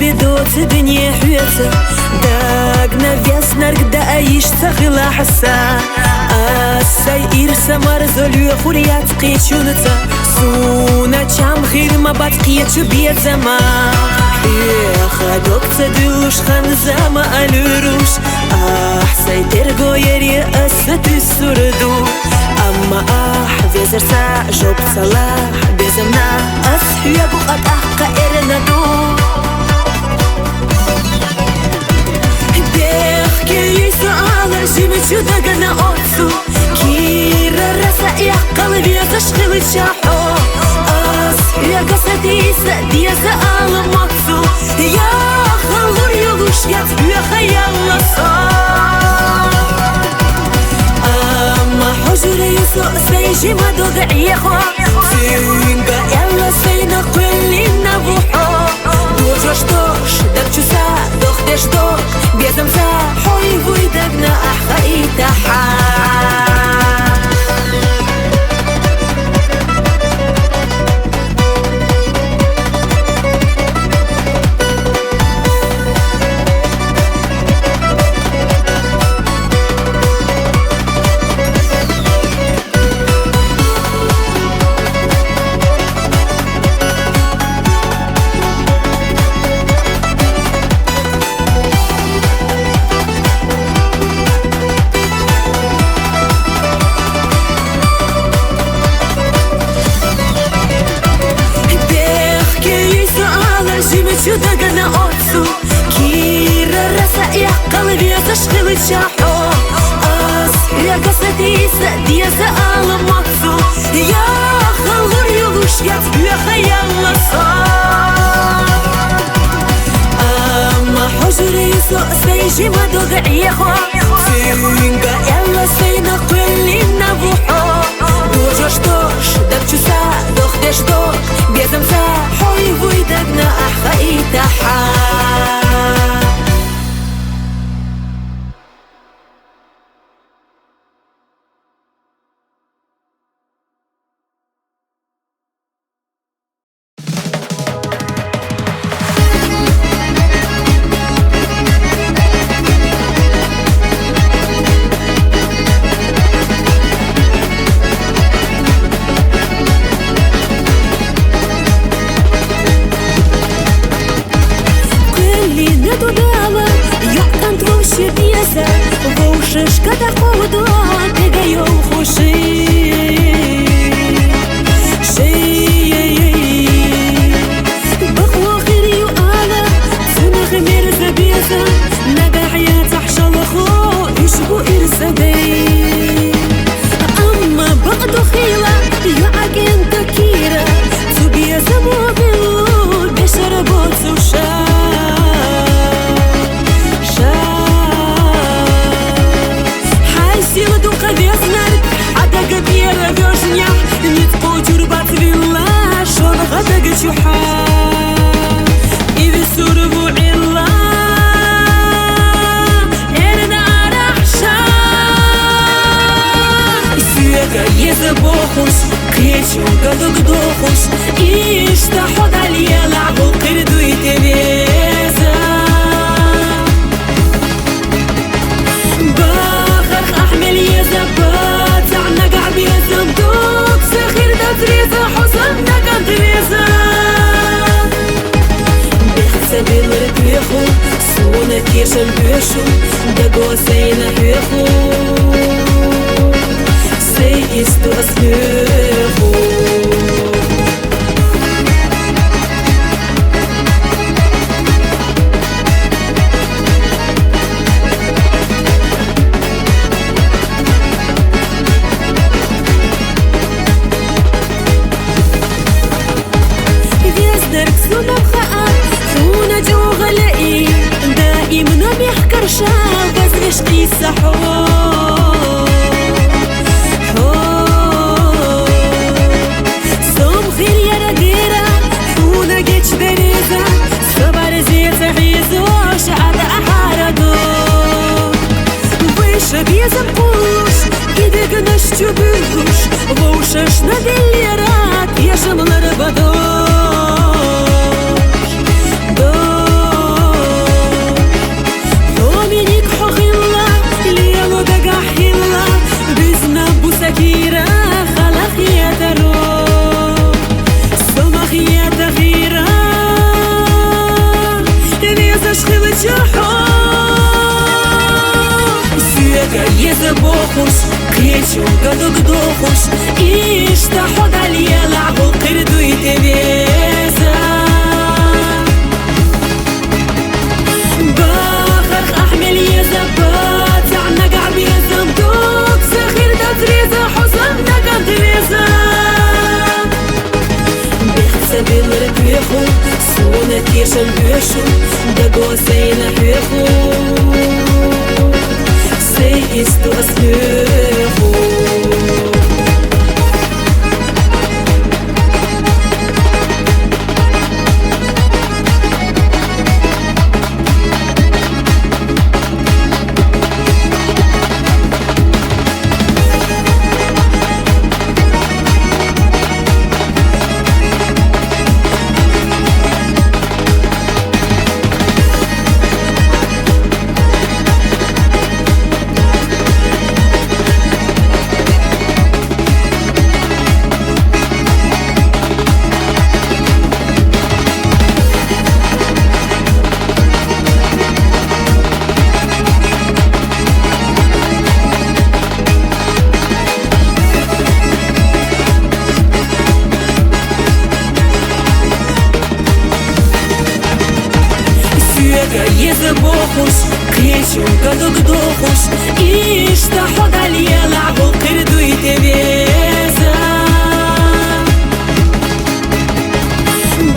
Speaker 1: بدوت بني حياته داقنا فيسنا رقدا ايش تغلى حسا السير سمر زلو خوريات قيشونتا سونا چام خير ما باتقيت بيت زما خدوك تدوش خنزاما الروش احسي ترقو يري اسد السردو اما فيزر سا جوب صلاح بزمنا اسحيا بقات احقا ارندو جيمتشو دقنا أوتسو كيرا رسا يعقل بيزا شخل تشاحو يا قصتي سأدي سأل مكسو يا خلور يلوش يا خيال صار أما سيجي ما دغعيخو سينغا يلا سينا قلنا بوحو دوجوش توش دبچوسا دختش توش بيزمسا حوي ويدقنا أحخا إتحا Дагана отцу Кира раса я qalbi tashqil tشaḥu As ya qasatisa diyaza alamatsu Ya khalur yulush ya tbiha yalla sar Amma hujri so sayji ma dog'iyho Finga yalla sayna qillina buho Dojosh tosh dabchusa doxtesh tosh Bezamsa hoy vuydagna ahqa itaha Вушишка доходу, бегаю хуши بخوخري وأنا سنخ مرزا بيزا نقعيا تحشى الخو يشبو إرسبي أما بقدو خيلة يعاقين تكيرا تبيزا موبيل بشربوت سوشا قدك دوخش يشتحود عليا لعبو قردو يتبيزا باخرخ أحمل يزبات عنا قعب يزبدوك سخير دا تريزا حسن نقا تريزا بيخسب الرد بيخو سونا كيشن بيشو دقو سينا بيخو سيستو أسبيخو عشقي سحور سوم خير يا رقيرة فونا جيتش بريزة صبر زيت عيزو شعر أحاردو ويش بيزم قوش إيدك نشتو بلوش ووشش ندليرات يا شمل ربدوش سكيرة خلق يا تروح سمخ يا تغيرة نيزش خلت شحوح سيكا يزبوخش كيشو قدق دوخش يشتحود عليا لعبو قردو يتبيزا باخرخ أحمل يزبات عنا قعب يزبدوك سخير تريزا حسن نقا تريزا بيخسب الرد بيخو سونا كيشن بيشو دقو سينا بيخو سيستو أسبيخو يذبحوش كليشو قدو قدوخوش يشتحوا داليا لعبو قردو يتبيزا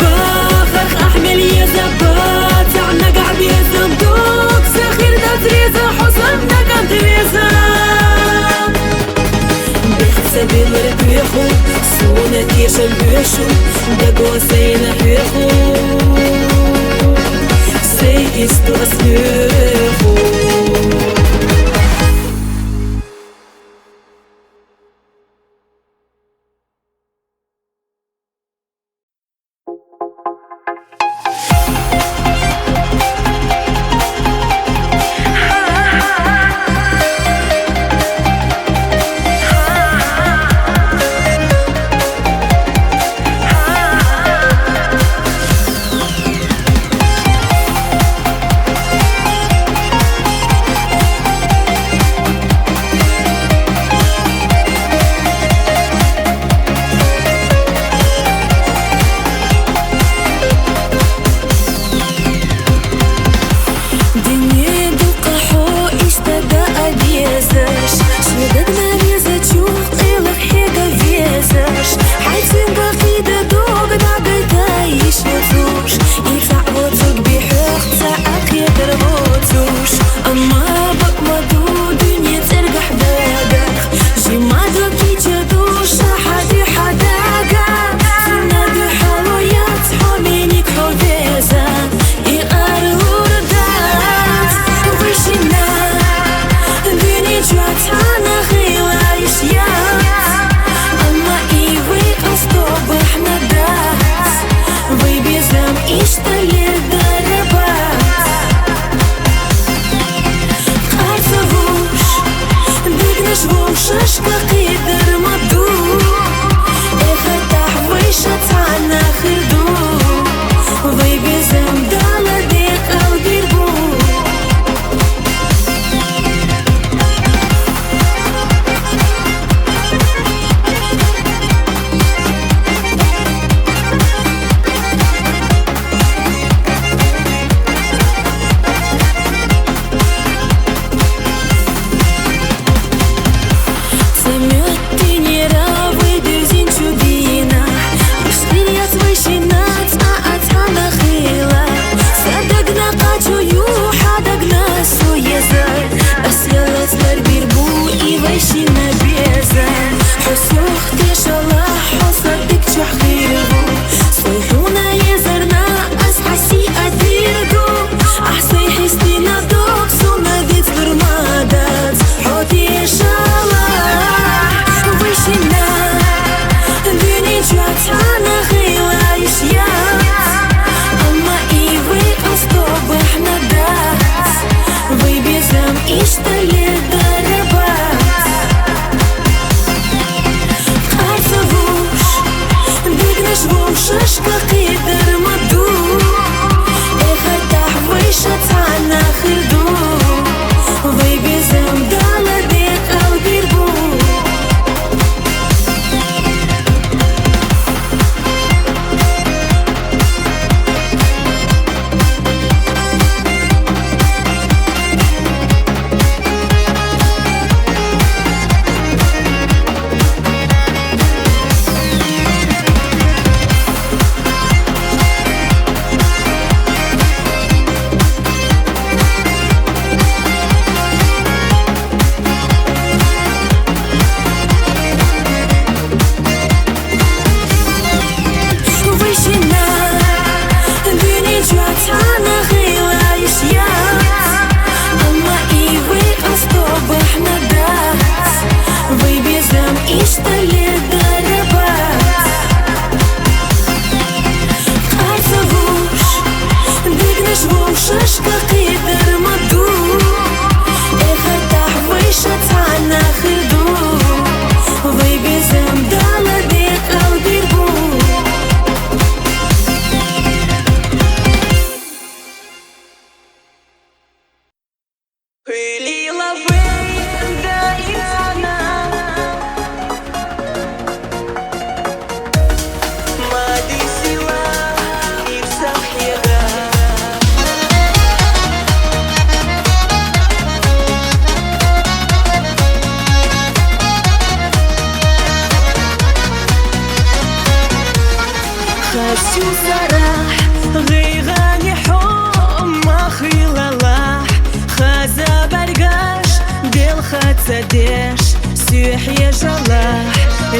Speaker 1: بخرخ أحمل يزبات عنا قعب يزبدوك سخير دا تريزا حصلنا كان تريزا بحسابي مرك بيخو سونا كيش البيشو دقوا سينا بيخو Sei isto a servo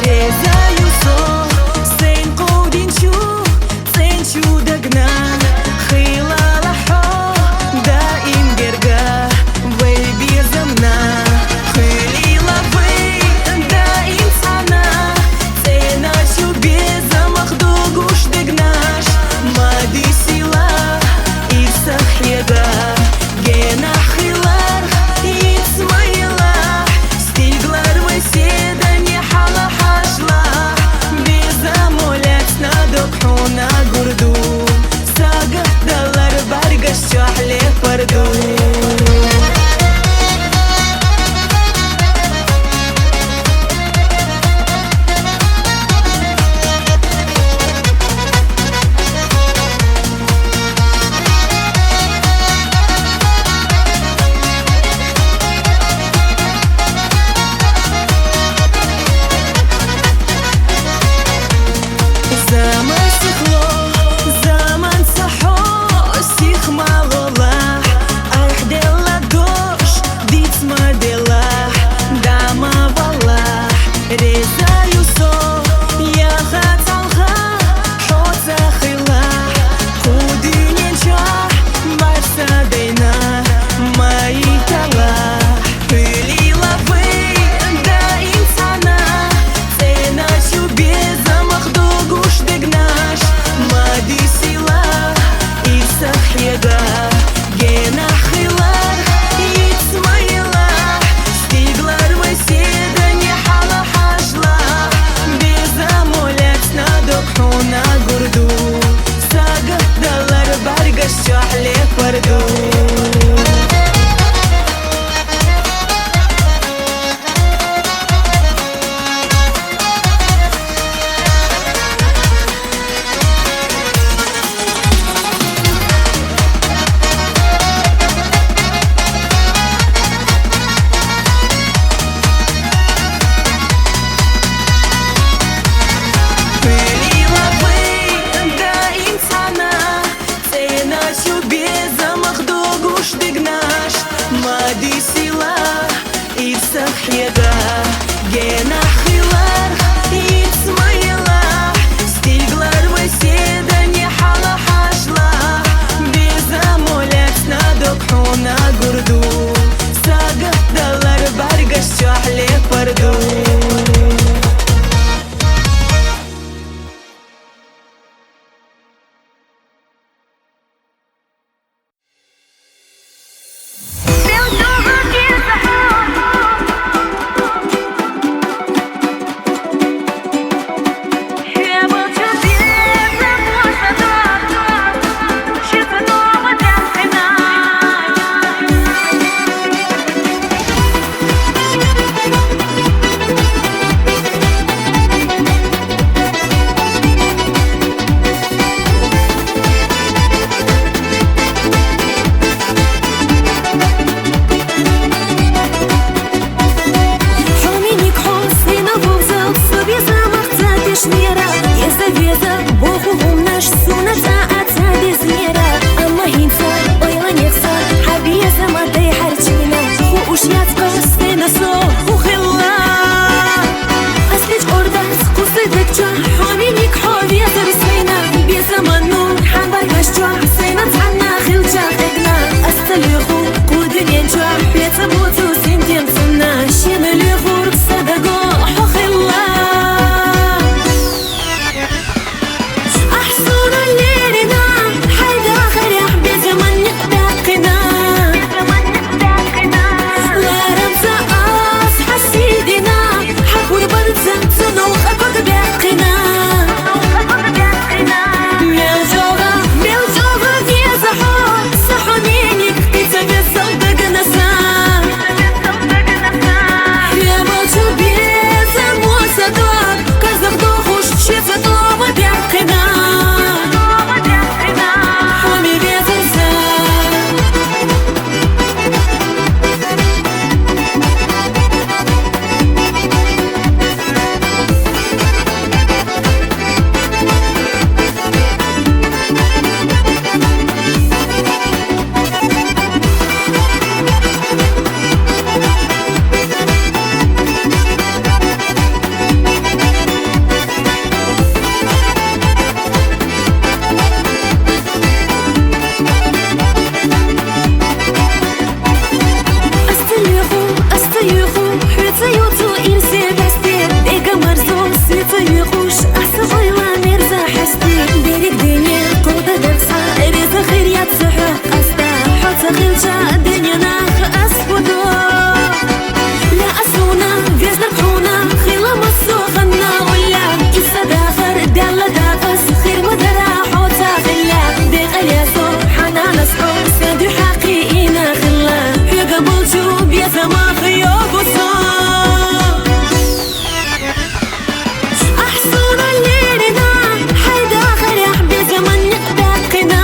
Speaker 1: Reza Yusuf Sen qudinchu Senchu dagna Khila laho Daim gerga Way bizamna Khili lavay Daim sana Sena shu безамахду гуш дегнаш Мади сила Ирсах ега Гена хилар Ицмайла Стиглар веседа Не хала хашла Безамолец Надокхуна гурду Сага далар Баргаш чахле парду Zaman sihlo, zaman saho, sih malolah Aih dela dosh, dit madelah, dama valah Reza Yusuf, ya khatalha, hotza khilah Khudinin chah, barsa dayna, maitalah Hili lavay, da insana, sena shu безамахду гуш дегнаш Мади сила Ирсах ега Гена хилар Ицмайла Стиглар веседа Не хала хашла Безамолец Надокхуна гурду Сага далар Баргаш чахле парду безамахду гуш дегнаш Мади сила Ирсах ега Гена хилар Ицмайла Стиглар веседа Не хала хашла Безамолец Надокхуна гурду Сага далар Баргаш чахле парду غلتا الدنيا ناخ أسبوتو لا أسونا فيز نربحونا خيلا مصوخنا ولا إسا داخر دالة داقس خير مدرا حوتا خلا ديق الياسو حنا نسحو سادو حقيقينا خلا يا قبل شو بيسا ما خيوب وصار أحسونا الليلنا حي داخل يا حبي زمن باقنا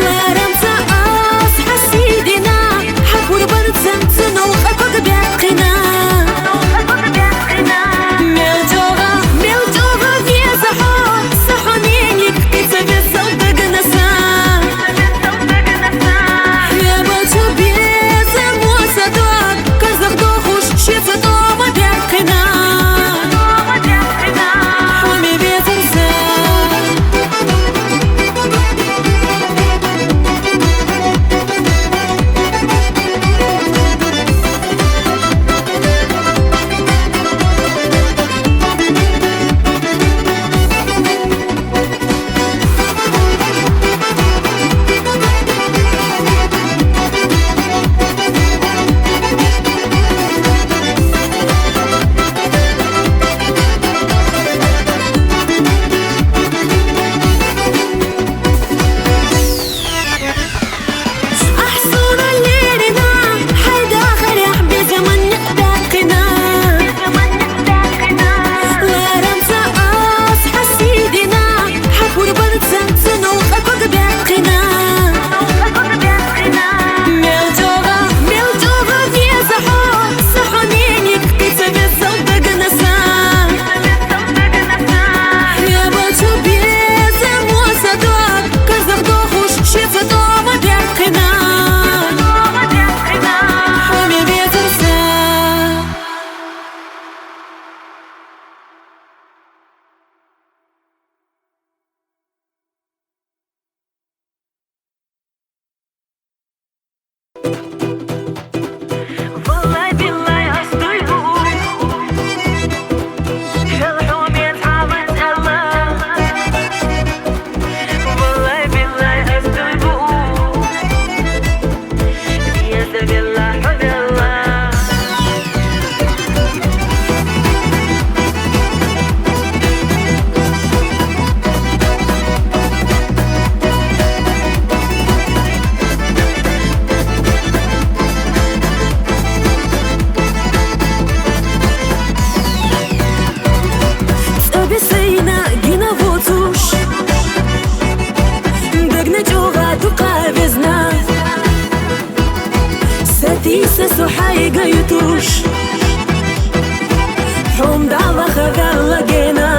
Speaker 1: لا رمسا أصحى سيدنا حكور برد سمتنا وخلقك باقنا ميلجوغا في صحو صحونينيك قيسا بالصوت قنسا يا بلشو بيسا موسى دوار كرزق دوخوش شفتو ما باقنا حومي بيترسا أحسونا الليلنا حي داخل يا حبي زمن باقنا لا رمسا أصحى سيدنا حكور برد سمتنا وخلقك باقنا ميلجوغا في صحو صحونينيك قيسا بالصوت قنسا يا بلشو بيسا موسى دوار كرزق دوخوش شفتو ما باقنا حومي بيترسا والله بالله أصدقه الحوم يتعبد الله والله بالله أصدقه يا سبيل الله حب الله Обесейна гина вотуш Дагна джога тука безна Сатиса сухай гаютуш حوم دعوة خذال لقينا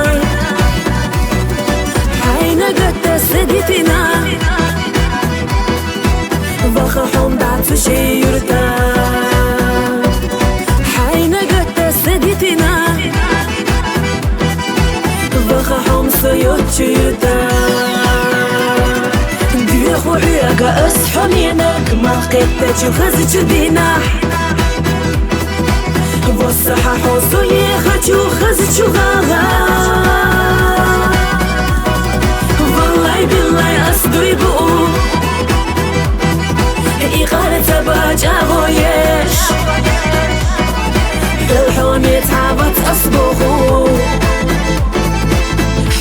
Speaker 1: حينا قد سديتنا وخا حوم دعت شي يرتا حينا قد سديتنا وخا حوم سيوتشيتا ديخو عياقا أصحونينك ما قيتك وخزج دينا والصحة حوصو يخاتو خزتو غاغا والله بالله أصدو يبقو إيقارة باجا غويش الحوم يتعبت أصبوخو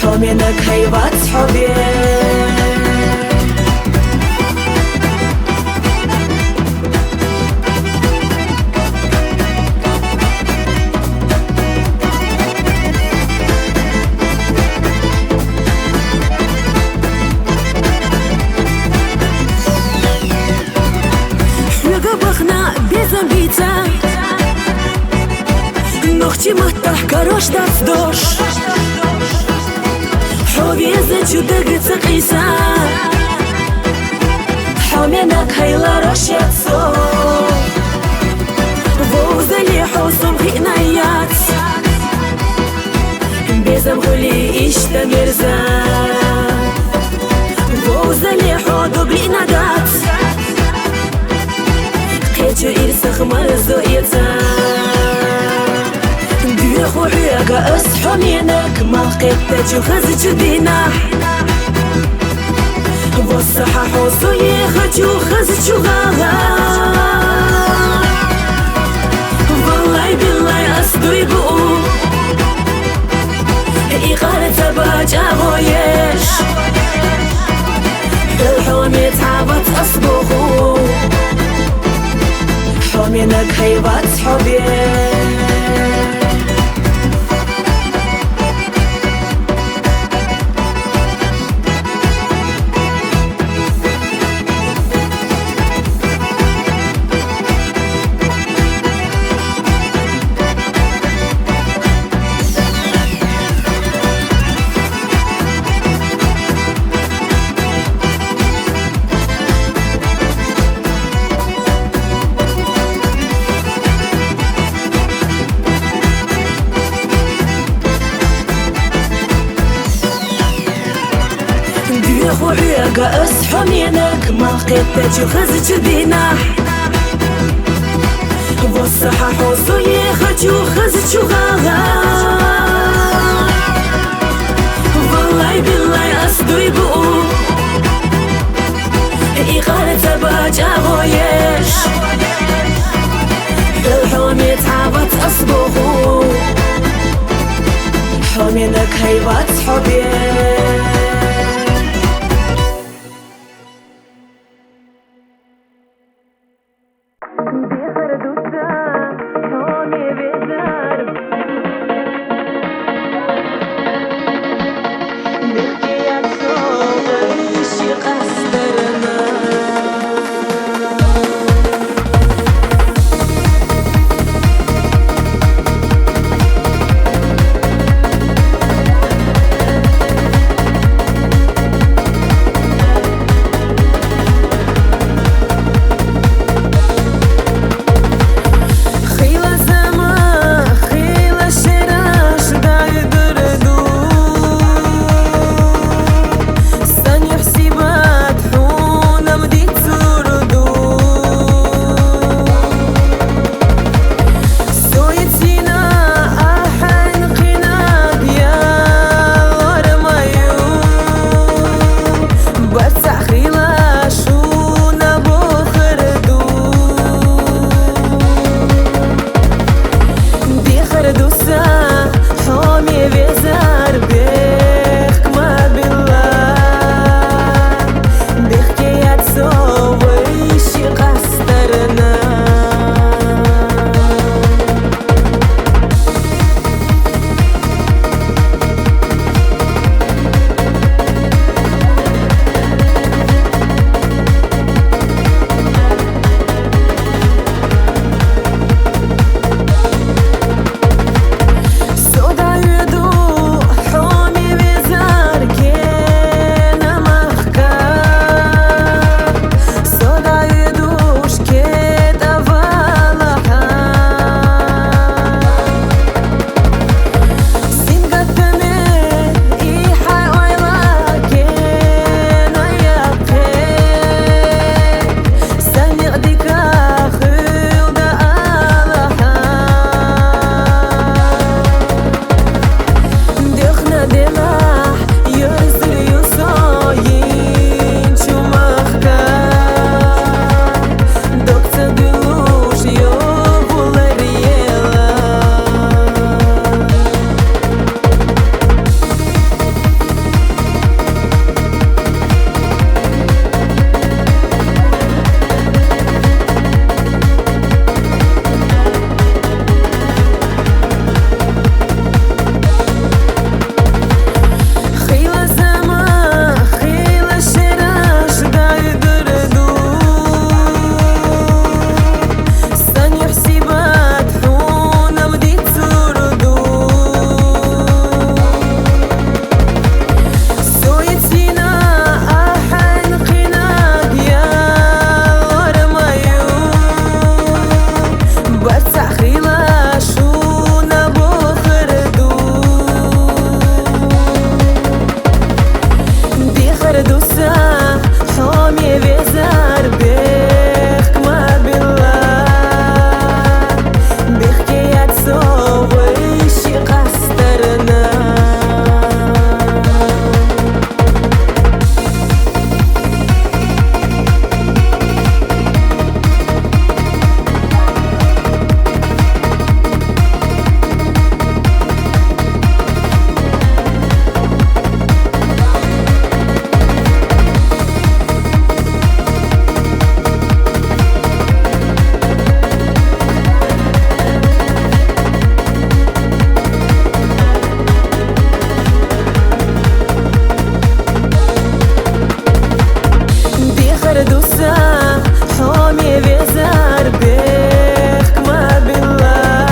Speaker 1: حومينك هيبات حبيش Бейца ногти маттах карош дафдош حويزة جودة قيسا حومينك هيلا رشيتسو ووزلي حوصم غينايات بيزم غولي إشتا مرزا ووزلي حودو بلينادات قيتو إرسخ مرزو إيتا ديخو عياقا أصحونينك ما قيتتو خزتو دينا والصحة حوصو يخجو خزجو غاغا والله بالله أصدوي بقو إيقارة باج أغويش الحومي تعبت أصبغو حومينك هيبات حبي خوعيقة أصحى منك ما قدتش وخزج بيناح والصحة حوصو يخج وخزج وغاغا والله بالله أصدو يبقو إيقارة باج أغويش الحومي تعبت أصبغو حومينك هيبات حبي دوسا حومي بزار بيخ ما بالله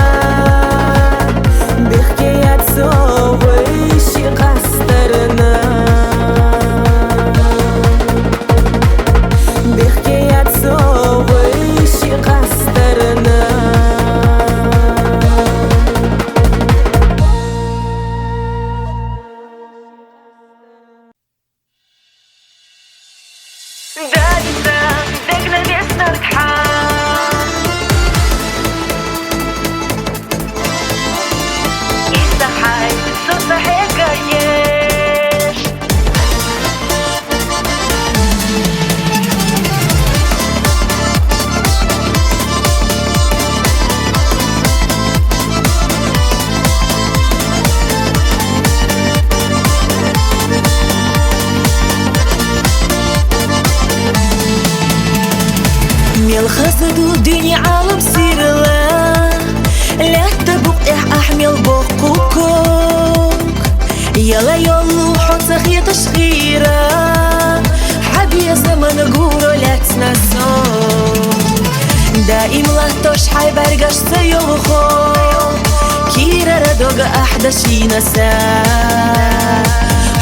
Speaker 1: بحكايات سويشي قصدرنا بحكايات سويشي قصدرنا دايسة دقنا بيسنا ركحان إيسا حي صوصة حكايش ميل خسدو الدنيا عالم سيرلا لا تبقى أحمل بقوكوك يلا يلو حط خيط شخيرة حبي زمن قولو لا تنسوك دائم لا تشحي برقش سيوخو كيرا ردوغ أحداشي نسا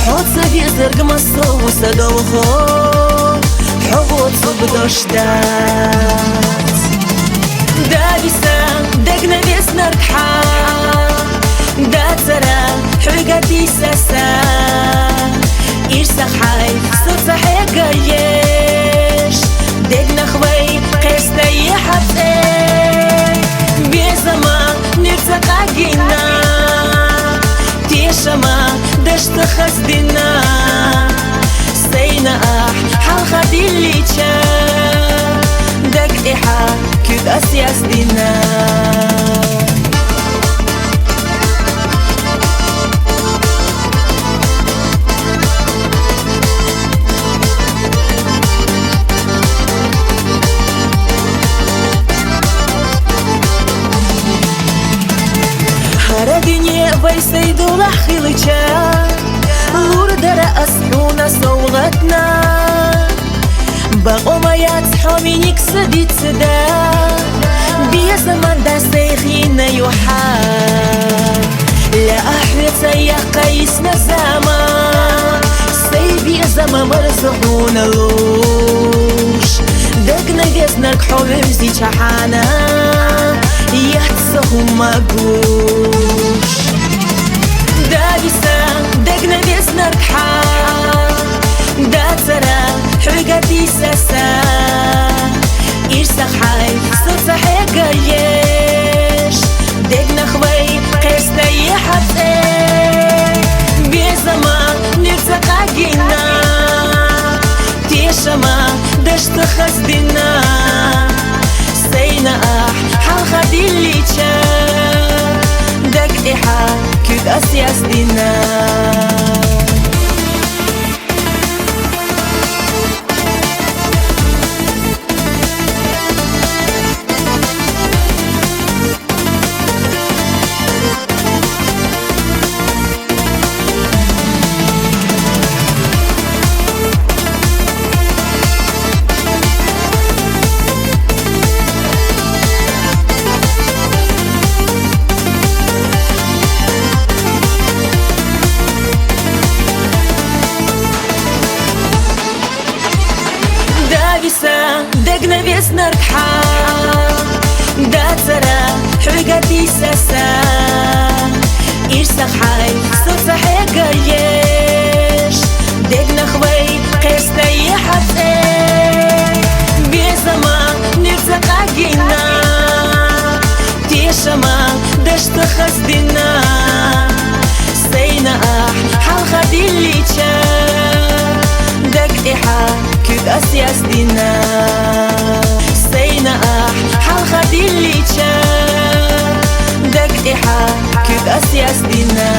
Speaker 1: حط سبي زرق مصو وسدوخو حوت صبدوش دات دابسا دقنا بيسنا ركحان دات سرا حرقاتي ساسا إرسا حي صوصا حكايش دقنا خوي قيستا يحبسي بيزما نرتقى قينا تيشما دشت خزدنا سينا حلقة اللي تشاف دق إيحا كد أسياس دينا هردني ويسيدو لحخيلتشا لوردر أسحونا صوغتنا بقوميات حومينيك سديت سدا بيا زمان دا سيخينا يوحا لا أحويت سيا قيسنا زمان سيبي زمان مرزقونا لوش دقنا جزنا الكحومزي شحانا يحتسهم مقوش دابسا دقنا جزنا ركحان دات سرا حرقاتي ساسا إرسا حي صوصا حكايش دقنا خوي قيستا يحبسي بيزما نرتقى قينا تيشما دشت خزدنا سينا حلقة اللي تشاف دق إيحا كد أسياس دينا دقنا بيسنا ركحان دات سرا حرقاتي ساسا إرسا حي صوصا حكايش دقنا خوي قيستا يحبسي بيزما نرتقى قينا تيشما دشت خزدنا سينا حلقة اللي تشاف دق إيحا كد أسياس دينا سينا حلقة اللي تشاف دق إيحا كد أسياس دينا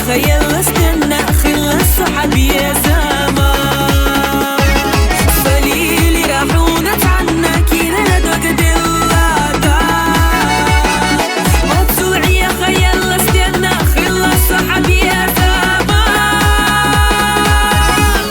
Speaker 1: تخيل استنى خلص صحابي يا